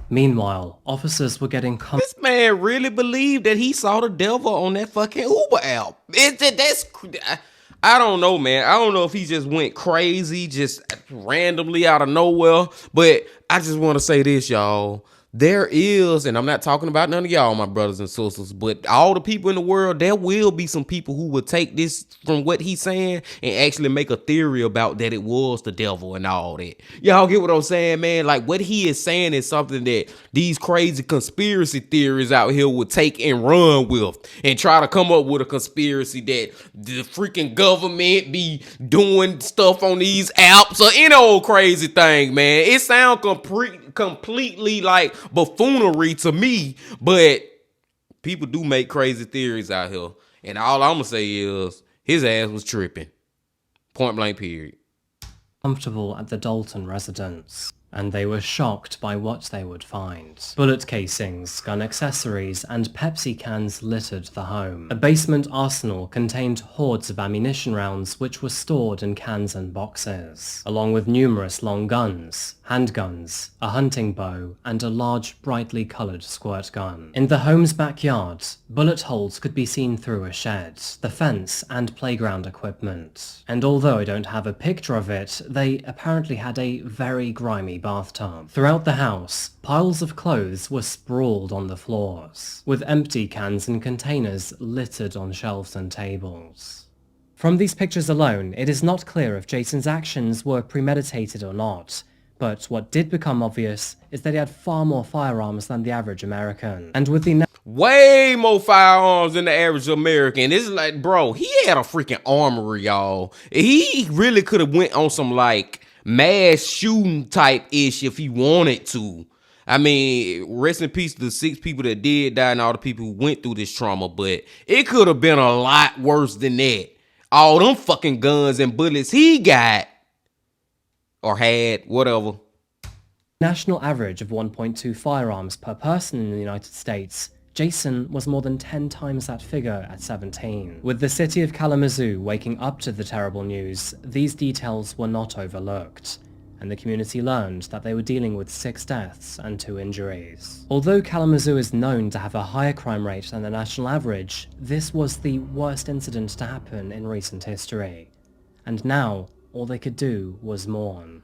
Meanwhile, officers were getting This man really believed that he saw the devil on that fucking Uber app. I don't know, man. I don't know if he just went crazy, just randomly out of nowhere. But I just want to say this, y'all. There is, and I'm not talking about none of y'all, my brothers and sisters, but all the people in the world, there will be some people who will take this from what he's saying and actually make a theory about that it was the devil and all that. Y'all get what I'm saying, man? Like, what he is saying is something that these crazy conspiracy theories out here would take and run with and try to come up with a conspiracy that the freaking government be doing stuff on these apps or any old crazy thing, man. It sounds completely like buffoonery to me, but people do make crazy theories out here, and all I'm gonna say is his ass was tripping. Point blank period. Comfortable at the Dalton residence, and they were shocked by what they would find. Bullet casings, gun accessories, and Pepsi cans littered the home. A basement arsenal contained hordes of ammunition rounds which were stored in cans and boxes, along with numerous long guns, handguns, a hunting bow, and a large brightly coloured squirt gun. In the home's backyard, bullet holes could be seen through a shed, the fence, and playground equipment. And although I don't have a picture of it, they apparently had a very grimy bathtub. Throughout the house, piles of clothes were sprawled on the floors, with empty cans and containers littered on shelves and tables. From these pictures alone, it is not clear if Jason's actions were premeditated or not, but what did become obvious is that he had far more firearms than the average American. And with the way more firearms than the average American. It's like, bro, he had a freaking armory, y'all. He really could have went on some like mass shooting type ish if he wanted to. I mean, rest in peace to the 6 people that did die and all the people who went through this trauma, but it could have been a lot worse than that. All them fucking guns and bullets he got or had, whatever. National average of 1.2 firearms per person in the United States, Jason was more than 10 times that figure at 17. With the city of Kalamazoo waking up to the terrible news, these details were not overlooked, and the community learned that they were dealing with 6 deaths and 2 injuries. Although Kalamazoo is known to have a higher crime rate than the national average, this was the worst incident to happen in recent history. And now, all they could do was mourn.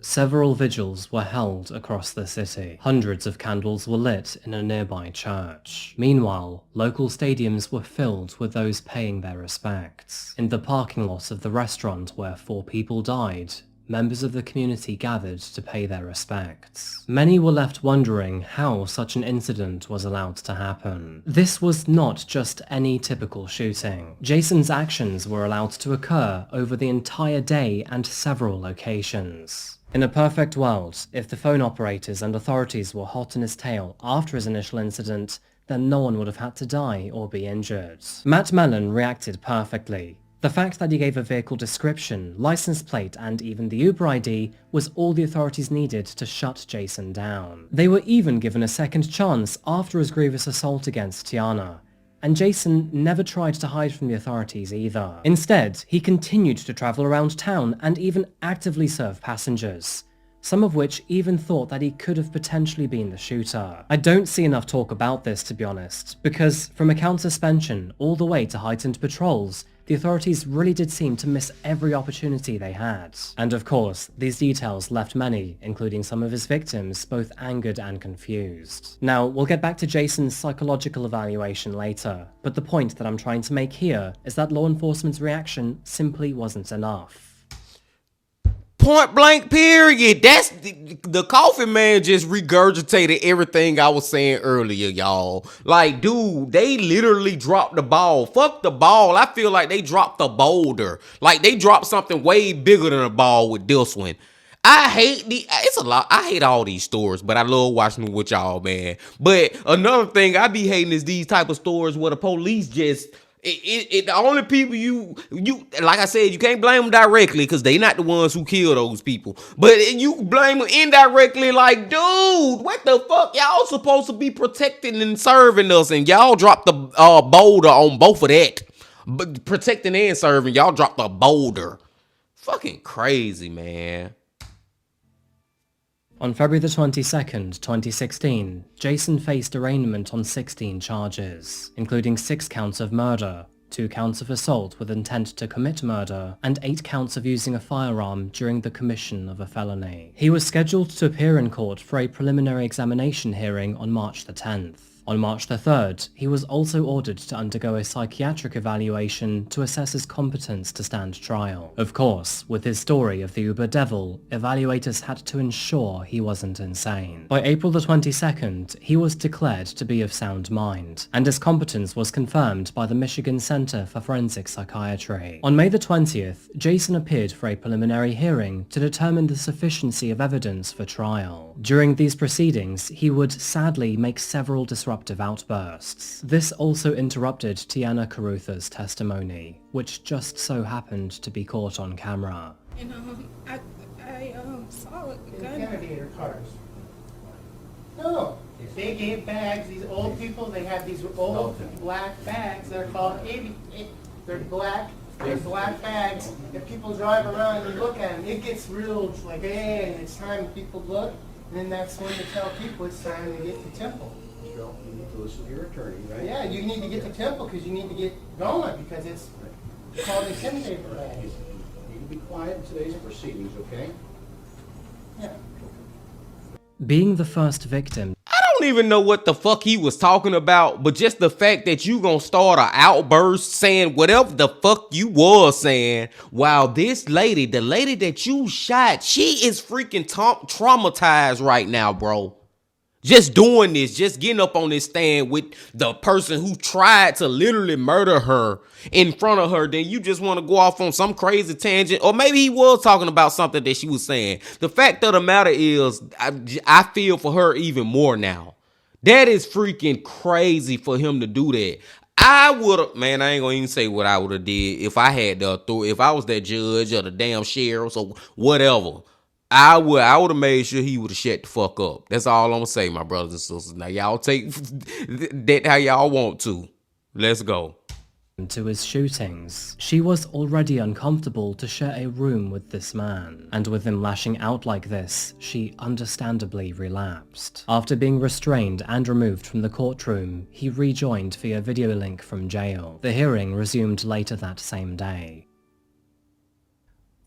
Several vigils were held across the city. Hundreds of candles were lit in a nearby church. Meanwhile, local stadiums were filled with those paying their respects. In the parking lot of the restaurant where 4 people died, members of the community gathered to pay their respects. Many were left wondering how such an incident was allowed to happen. This was not just any typical shooting. Jason's actions were allowed to occur over the entire day and several locations. In a perfect world, if the phone operators and authorities were hot on his tail after his initial incident, then no one would have had to die or be injured. Matt Mellon reacted perfectly. The fact that he gave a vehicle description, license plate, and even the Uber ID was all the authorities needed to shut Jason down. They were even given a second chance after his grievous assault against Tiana, and Jason never tried to hide from the authorities either. Instead, he continued to travel around town and even actively serve passengers, some of which even thought that he could have potentially been the shooter. I don't see enough talk about this, to be honest, because from account suspension all the way to heightened patrols, the authorities really did seem to miss every opportunity they had. And of course, these details left many, including some of his victims, both angered and confused. Now, we'll get back to Jason's psychological evaluation later, but the point that I'm trying to make here is that law enforcement's reaction simply wasn't enough. Point blank period. That's the coffee man just regurgitated everything I was saying earlier, y'all. Like, dude, they literally dropped the ball. Fuck the ball. I feel like they dropped the boulder. Like, they dropped something way bigger than a ball with this one. I hate it's a lot. I hate all these stores, but I love watching them with y'all, man. But another thing I be hating is these type of stores where the police just the only people you like I said, you can't blame them directly because they not the ones who kill those people, but you blame them indirectly. Like, dude, what the fuck? Y'all supposed to be protecting and serving us, and y'all dropped the boulder on both of that. But protecting and serving, y'all dropped the boulder. Fucking crazy, man. On February the 22nd, 2016, Jason faced arraignment on 16 charges, including 6 counts of murder, 2 counts of assault with intent to commit murder, and 8 counts of using a firearm during the commission of a felony. He was scheduled to appear in court for a preliminary examination hearing on March the 10th. On March the 3rd, he was also ordered to undergo a psychiatric evaluation to assess his competence to stand trial. Of course, with his story of the Uber Devil, evaluators had to ensure he wasn't insane. By April the 22nd, he was declared to be of sound mind, and his competence was confirmed by the Michigan Center for Forensic Psychiatry. On May the 20th, Jason appeared for a preliminary hearing to determine the sufficiency of evidence for trial. During these proceedings, he would sadly make several disruptive outbursts. This also interrupted Tiana Carutha's testimony, which just so happened to be caught on camera. And I saw a gun. Kennedy in cars. No, they gave bags. These old people, they have these old black bags. They're called 80. They're black. They're black bags. If people drive around and look at them, it gets real like, hey, and it's time people look. And then that's when you tell people it's time to get to Temple. You need to listen to your attorney, right? Yeah, you need to get to Temple because you need to get going because it's called intimidator bags. You need to be quiet in today's proceedings, okay? Yeah. Being the first victim, I don't even know what the fuck he was talking about, but just the fact that you gonna start an outburst saying whatever the fuck you was saying, while this lady, the lady that you shot, she is freaking traumatized right now, bro. Just doing this, just getting up on this stand with the person who tried to literally murder her in front of her, then you just want to go off on some crazy tangent. Or maybe he was talking about something that she was saying. The fact of the matter is, I feel for her even more now. That is freaking crazy for him to do that. I would have, man, I ain't gonna even say what I would have did if I had the authority, if I was that judge or the damn sheriff or whatever. I would have made sure he would have shut the fuck up. That's all I'm gonna say, my brothers and sisters. Now y'all take that how y'all want to. Let's go. To his shootings, she was already uncomfortable to share a room with this man, and with him lashing out like this, she understandably relapsed. After being restrained and removed from the courtroom, he rejoined via video link from jail. The hearing resumed later that same day.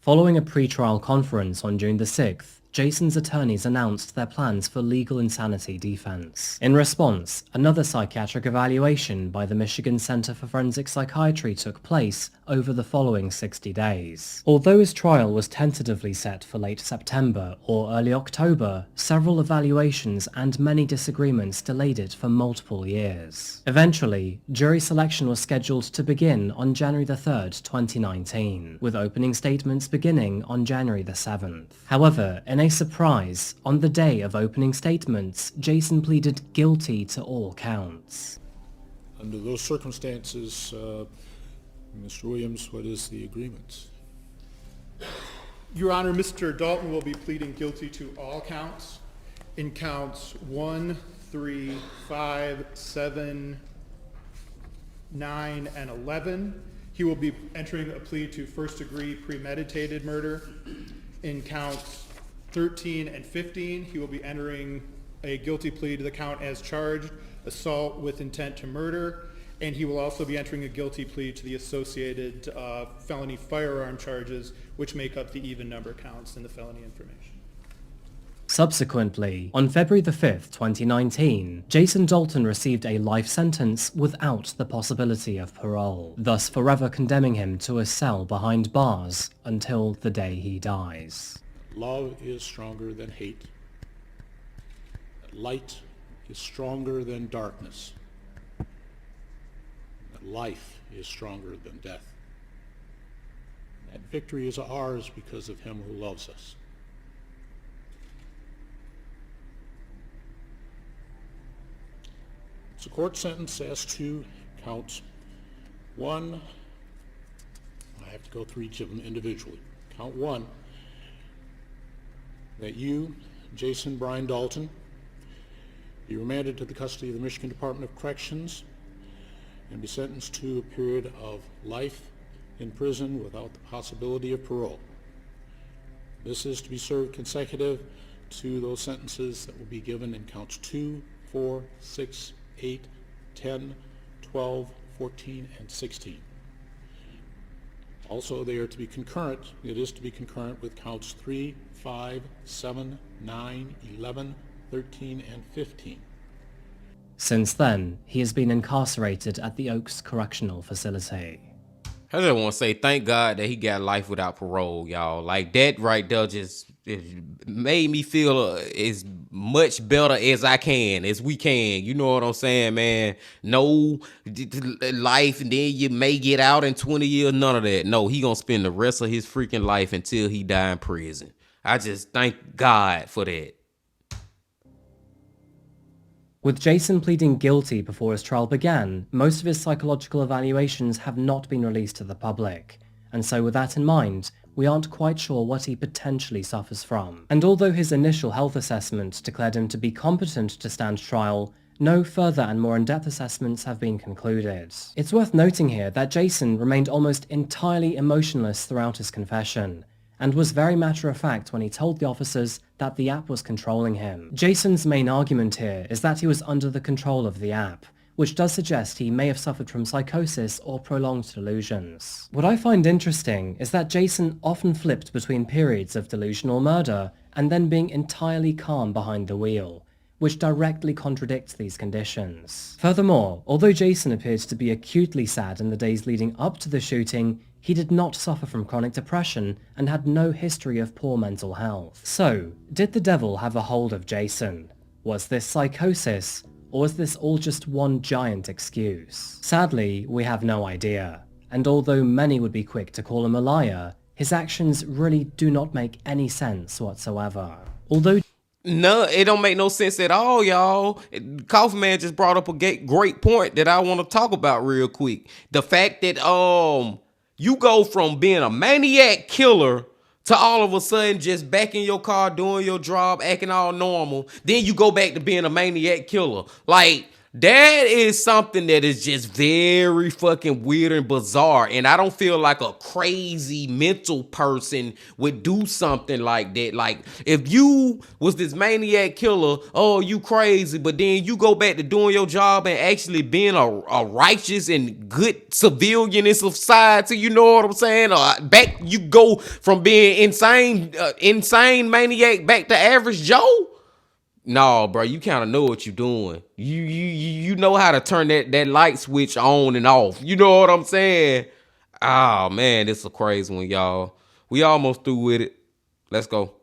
Following a pre-trial conference on June the 6th, Jason's attorneys announced their plans for legal insanity defense. In response, another psychiatric evaluation by the Michigan Center for Forensic Psychiatry took place over the following 60 days. Although his trial was tentatively set for late September or early October, several evaluations and many disagreements delayed it for multiple years. Eventually, jury selection was scheduled to begin on January the 3rd, 2019, with opening statements beginning on January the 7th. However, in a surprise, on the day of opening statements, Jason pleaded guilty to all counts. Under those circumstances, Mr. Williams, what is the agreement? Your Honor, Mr. Dalton will be pleading guilty to all counts. In counts 1, 3, 5, 7, 9, and 11, he will be entering a plea to first-degree premeditated murder. In counts 13 and 15, he will be entering a guilty plea to the count as charged, assault with intent to murder, and he will also be entering a guilty plea to the associated felony firearm charges, which make up the even number counts in the felony information. Subsequently, on February the 5th, 2019, Jason Dalton received a life sentence without the possibility of parole, thus forever condemning him to a cell behind bars until the day he dies. Love is stronger than hate. Light is stronger than darkness. Life is stronger than death. That victory is ours because of him who loves us. It's a court sentence as to counts 1. I have to go through each of them individually. Count 1, that you, Jason Brian Dalton, be remanded to the custody of the Michigan Department of Corrections and be sentenced to a period of life in prison without the possibility of parole. This is to be served consecutive to those sentences that will be given in counts 2, 4, 6, 8, 10, 12, 14, and 16. Also, they are to be concurrent. It is to be concurrent with counts 3, 5, 7, 9, 11, 13, and 15. Since then, he has been incarcerated at the Oaks Correctional Facility. I just want to say thank God that he got life without parole, y'all. Like, that right there just it made me feel as much better as we can. You know what I'm saying, man? No life, and then you may get out in 20 years, none of that. No, he gonna spend the rest of his freaking life until he die in prison. I just thank God for that. With Jason pleading guilty before his trial began, most of his psychological evaluations have not been released to the public, and so with that in mind, we aren't quite sure what he potentially suffers from. And although his initial health assessment declared him to be competent to stand trial, no further and more in-depth assessments have been concluded. It's worth noting here that Jason remained almost entirely emotionless throughout his confession, and was very matter-of-fact when he told the officers that the app was controlling him. Jason's main argument here is that he was under the control of the app, which does suggest he may have suffered from psychosis or prolonged delusions. What I find interesting is that Jason often flipped between periods of delusional murder and then being entirely calm behind the wheel, which directly contradicts these conditions. Furthermore, although Jason appears to be acutely sad in the days leading up to the shooting, he did not suffer from chronic depression and had no history of poor mental health. So, did the devil have a hold of Jason? Was this psychosis? Or was this all just one giant excuse? Sadly, we have no idea. And although many would be quick to call him a liar, his actions really do not make any sense whatsoever. Although no, it don't make no sense at all, y'all. Coffee Man just brought up a great point that I want to talk about real quick. The fact that you go from being a maniac killer to all of a sudden just back in your car doing your job, acting all normal. Then you go back to being a maniac killer. Like, That is something that is just very fucking weird and bizarre. And I don't feel like a crazy mental person would do something like that. Like, if you was this maniac killer, oh, you crazy, but then you go back to doing your job and actually being a righteous and good civilian in society, you know what I'm saying? Or back, you go from being insane maniac back to average Joe. No, bro, you kind of know what you're doing. You know how to turn that light switch on and off. You know what I'm saying? Oh man, this is a crazy one, y'all. We almost through with it. Let's go.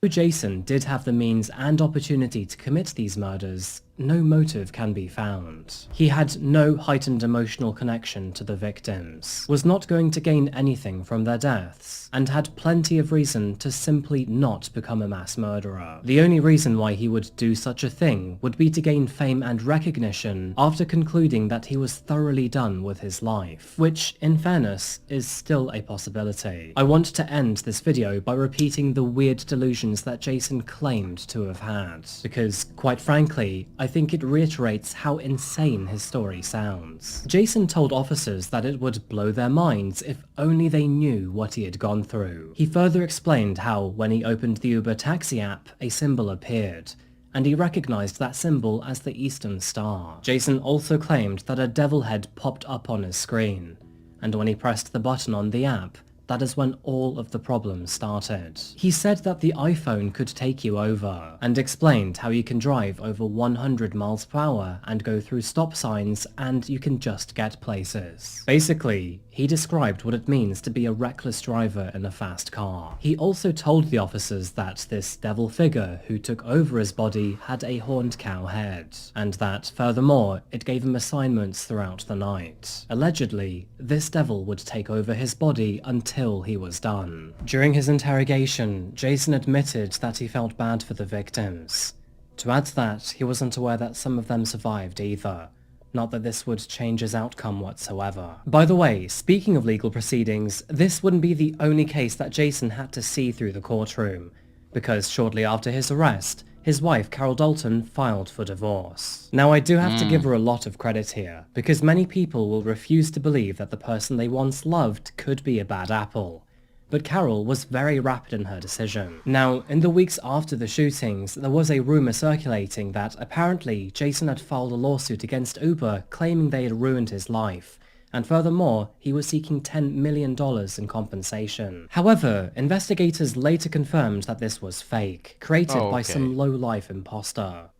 Jason did have the means and opportunity to commit these murders, no motive can be found. He had no heightened emotional connection to the victims, was not going to gain anything from their deaths, and had plenty of reason to simply not become a mass murderer. The only reason why he would do such a thing would be to gain fame and recognition after concluding that he was thoroughly done with his life, which, in fairness, is still a possibility. I want to end this video by repeating the weird delusions that Jason claimed to have had, because, quite frankly, I think it reiterates how insane his story sounds. Jason told officers that it would blow their minds if only they knew what he had gone through. He further explained how, when he opened the Uber taxi app, a symbol appeared, and he recognized that symbol as the Eastern Star. Jason also claimed that a devil head popped up on his screen, and when he pressed the button on the app, that is when all of the problems started. He said that the iPhone could take you over, and explained how you can drive over 100 miles per hour and go through stop signs and you can just get places. Basically, he described what it means to be a reckless driver in a fast car. He also told the officers that this devil figure who took over his body had a horned cow head, and that, furthermore, it gave him assignments throughout the night. Allegedly, this devil would take over his body until he was done. During his interrogation, Jason admitted that he felt bad for the victims. To add to that, he wasn't aware that some of them survived either. Not that this would change his outcome whatsoever. By the way, speaking of legal proceedings, this wouldn't be the only case that Jason had to see through the courtroom, because shortly after his arrest, his wife Carol Dalton filed for divorce. Now I do have to give her a lot of credit here, because many people will refuse to believe that the person they once loved could be a bad apple. But Carol was very rapid in her decision. Now, in the weeks after the shootings, there was a rumor circulating that apparently Jason had filed a lawsuit against Uber claiming they had ruined his life, and furthermore, he was seeking $10 million in compensation. However, investigators later confirmed that this was fake, created by some low-life imposter.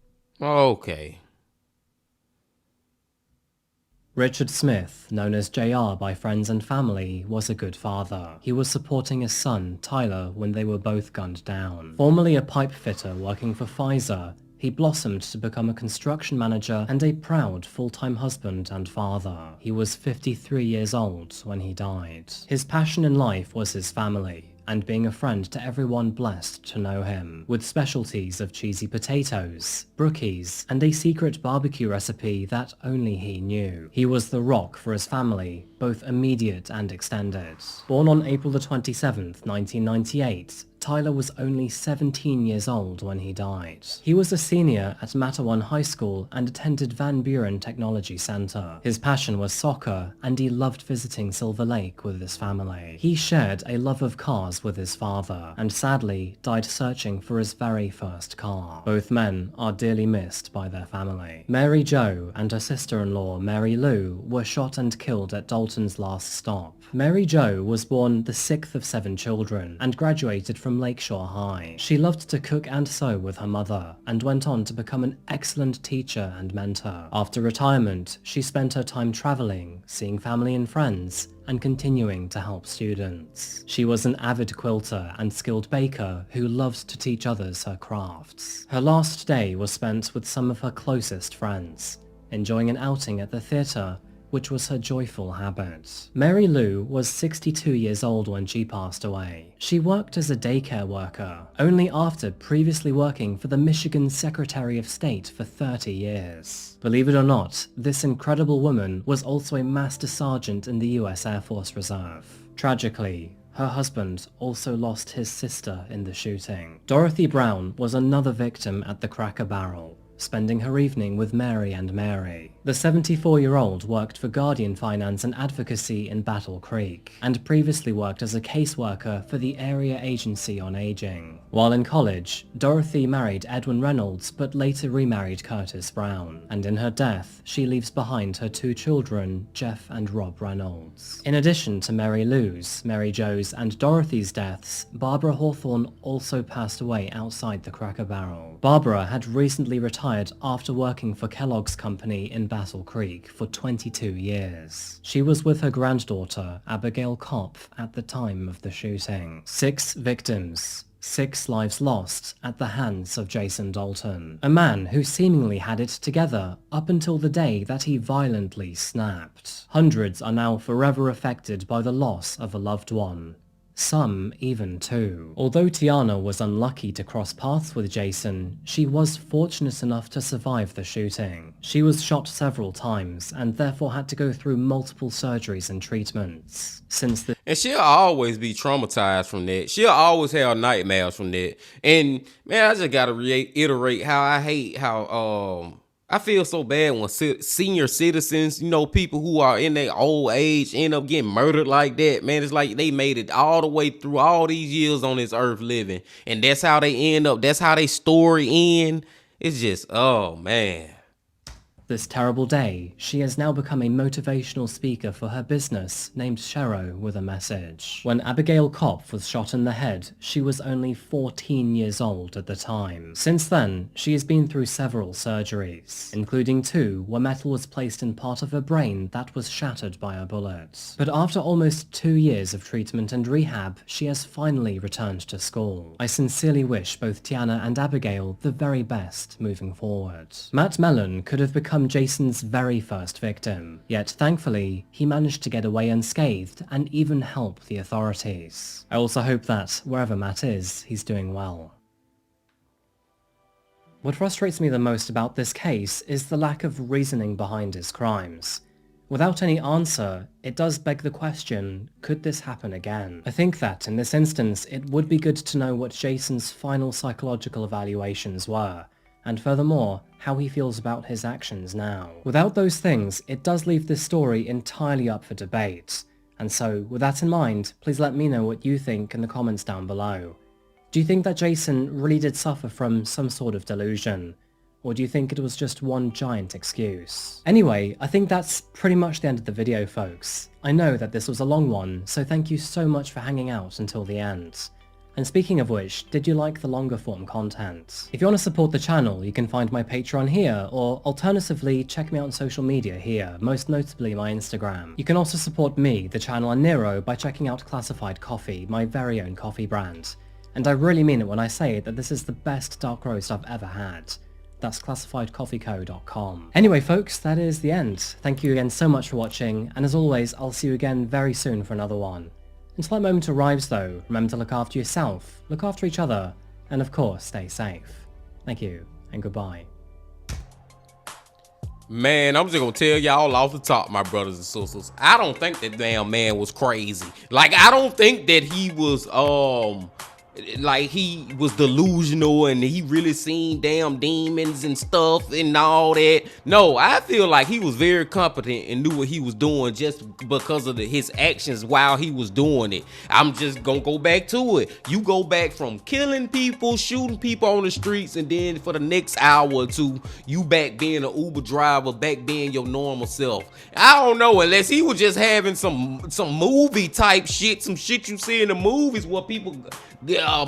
Okay. Richard Smith, known as JR by friends and family, was a good father. He was supporting his son, Tyler, when they were both gunned down. Formerly a pipe fitter working for Pfizer, he blossomed to become a construction manager and a proud full-time husband and father. He was 53 years old when he died. His passion in life was his family, and being a friend to everyone blessed to know him, with specialties of cheesy potatoes, brookies, and a secret barbecue recipe that only he knew. He was the rock for his family, both immediate and extended. Born on April the 27th, 1998, Tyler was only 17 years old when he died. He was a senior at Matawan High School and attended Van Buren Technology Center. His passion was soccer, and he loved visiting Silver Lake with his family. He shared a love of cars with his father, and sadly died searching for his very first car. Both men are dearly missed by their family. Mary Jo and her sister-in-law Mary Lou were shot and killed at Dalton's last stop. Mary Jo was born the 6th of 7 children and graduated from Lakeshore High. She loved to cook and sew with her mother, and went on to become an excellent teacher and mentor. After retirement, she spent her time traveling, seeing family and friends, and continuing to help students. She was an avid quilter and skilled baker who loved to teach others her crafts. Her last day was spent with some of her closest friends, enjoying an outing at the theatre, which was her joyful habit. Mary Lou was 62 years old when she passed away. She worked as a daycare worker, only after previously working for the Michigan Secretary of State for 30 years. Believe it or not, this incredible woman was also a Master Sergeant in the US Air Force Reserve. Tragically, her husband also lost his sister in the shooting. Dorothy Brown was another victim at the Cracker Barrel. spending her evening with Mary and Mary. The 74-year-old worked for Guardian Finance and Advocacy in Battle Creek, and previously worked as a caseworker for the Area Agency on Aging. While in college, Dorothy married Edwin Reynolds but later remarried Curtis Brown, and in her death, she leaves behind her 2 children, Jeff and Rob Reynolds. In addition to Mary Lou's, Mary Jo's, and Dorothy's deaths, Barbara Hawthorne also passed away outside the Cracker Barrel. Barbara had recently retired after working for Kellogg's company in Battle Creek for 22 years. She was with her granddaughter, Abigail Kopf, at the time of the shooting. 6 victims. 6 lives lost at the hands of Jason Dalton, a man who seemingly had it together up until the day that he violently snapped. Hundreds are now forever affected by the loss of a loved one. Some even 2. Although Tiana was unlucky to cross paths with Jason, she was fortunate enough to survive the shooting. She was shot several times and therefore had to go through multiple surgeries and treatments. And she'll always be traumatized from that. She'll always have nightmares from that. And man, I just gotta reiterate how I hate how I feel so bad when senior citizens, you know, people who are in their old age end up getting murdered like that. Man, it's like they made it all the way through all these years on this earth living. And that's how they end up. That's how they story end. It's just, oh, man. This terrible day, she has now become a motivational speaker for her business named Shero with a message. When Abigail Kopf was shot in the head, she was only 14 years old at the time. Since then, she has been through several surgeries, including 2 where metal was placed in part of her brain that was shattered by a bullet. But after almost 2 years of treatment and rehab, she has finally returned to school. I sincerely wish both Tiana and Abigail the very best moving forward. Matt Mellon could have become Jason's very first victim, yet thankfully, he managed to get away unscathed and even help the authorities. I also hope that, wherever Matt is, he's doing well. What frustrates me the most about this case is the lack of reasoning behind his crimes. Without any answer, it does beg the question, could this happen again? I think that, in this instance, it would be good to know what Jason's final psychological evaluations were, and furthermore, how he feels about his actions now. Without those things, it does leave this story entirely up for debate. And so, with that in mind, please let me know what you think in the comments down below. Do you think that Jason really did suffer from some sort of delusion? Or do you think it was just one giant excuse? Anyway, I think that's pretty much the end of the video, folks. I know that this was a long one, so thank you so much for hanging out until the end. And speaking of which, did you like the longer form content? If you want to support the channel, you can find my Patreon here, or alternatively, check me out on social media here, most notably my Instagram. You can also support me, the channel, and Nero by checking out Classified Coffee, my very own coffee brand. And I really mean it when I say that this is the best dark roast I've ever had. That's classifiedcoffeeco.com. Anyway folks, that is the end. Thank you again so much for watching, and as always, I'll see you again very soon for another one. Until that moment arrives though, remember to look after yourself, look after each other, and of course, stay safe. Thank you, and goodbye. Man, I'm just gonna tell y'all off the top, my brothers and sisters, I don't think that damn man was crazy. Like, I don't think that he was, like he was delusional and he really seen damn demons and stuff and all that. No, I feel like he was very competent and knew what he was doing just because of his actions while he was doing it. I'm just gonna go back to it. You go back from killing people, shooting people on the streets, and then for the next hour or two, you back being an Uber driver, back being your normal self. I don't know, unless he was just having some movie type shit, some shit you see in the movies where people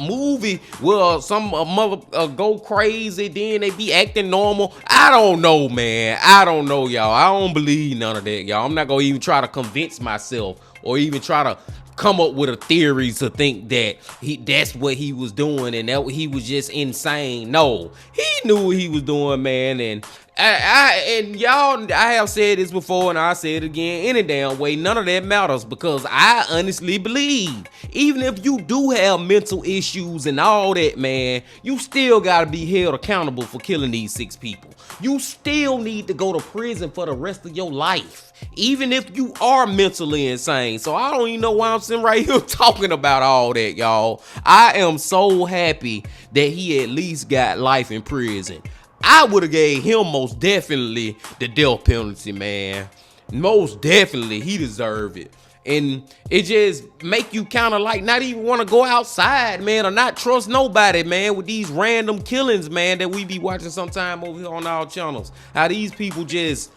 movie where some mother go crazy, then they be acting normal. I don't know, man. I don't know, y'all. I don't believe none of that, y'all. I'm not gonna even try to convince myself or even try to come up with a theory to think that that's what he was doing and that he was just insane. No, he knew what he was doing, man. And y'all, I have said this before and I say it again, any damn way, none of that matters, because I honestly believe even if you do have mental issues and all that, man, you still gotta be held accountable for killing these 6 people. You still need to go to prison for the rest of your life, even if you are mentally insane. So I don't even know why I'm sitting right here talking about all that, y'all. I am so happy that he at least got life in prison. I would have gave him most definitely the death penalty, man. Most definitely, he deserved it. And it just make you kind of like not even want to go outside, man, or not trust nobody, man, with these random killings, man, that we be watching sometime over here on our channels. How these people just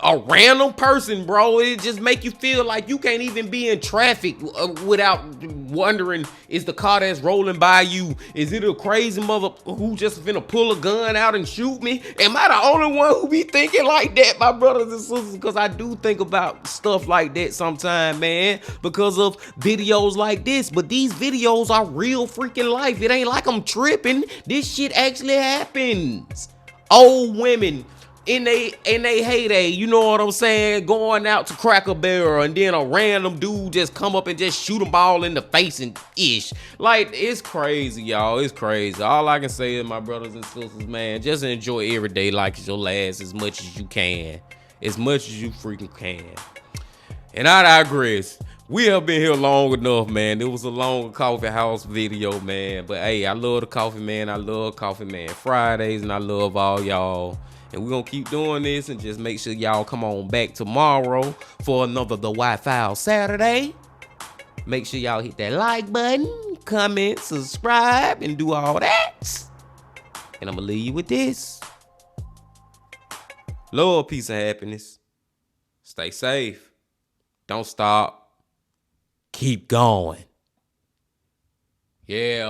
a random person, bro. It just make you feel like you can't even be in traffic without wondering, is the car that's rolling by you, is it a crazy mother who just finna pull a gun out and shoot me? Am I the only one who be thinking like that, my brothers and sisters? Because I do think about stuff like that sometime, man, because of videos like this. But these videos are real freaking life. It ain't like I'm tripping. This shit actually happens. Old women in they heyday, you know what I'm saying, going out to Cracker Barrel, and then a random dude just come up and just shoot them all in the face and ish. Like, it's crazy, y'all. It's crazy. All I can say is, my brothers and sisters, man, just enjoy every day like it's your last as much as you can. As much as you freaking can. And I digress. We have been here long enough, man. It was a long coffee house video, man. But hey, I love the coffee, man. I love Coffee Man Fridays, and I love all y'all. And we're going to keep doing this, and just make sure y'all come on back tomorrow for another The Wi-Fi Saturday. Make sure y'all hit that like button, comment, subscribe, and do all that. And I'm going to leave you with this. Love, peace, and happiness. Stay safe. Don't stop. Keep going. Yeah.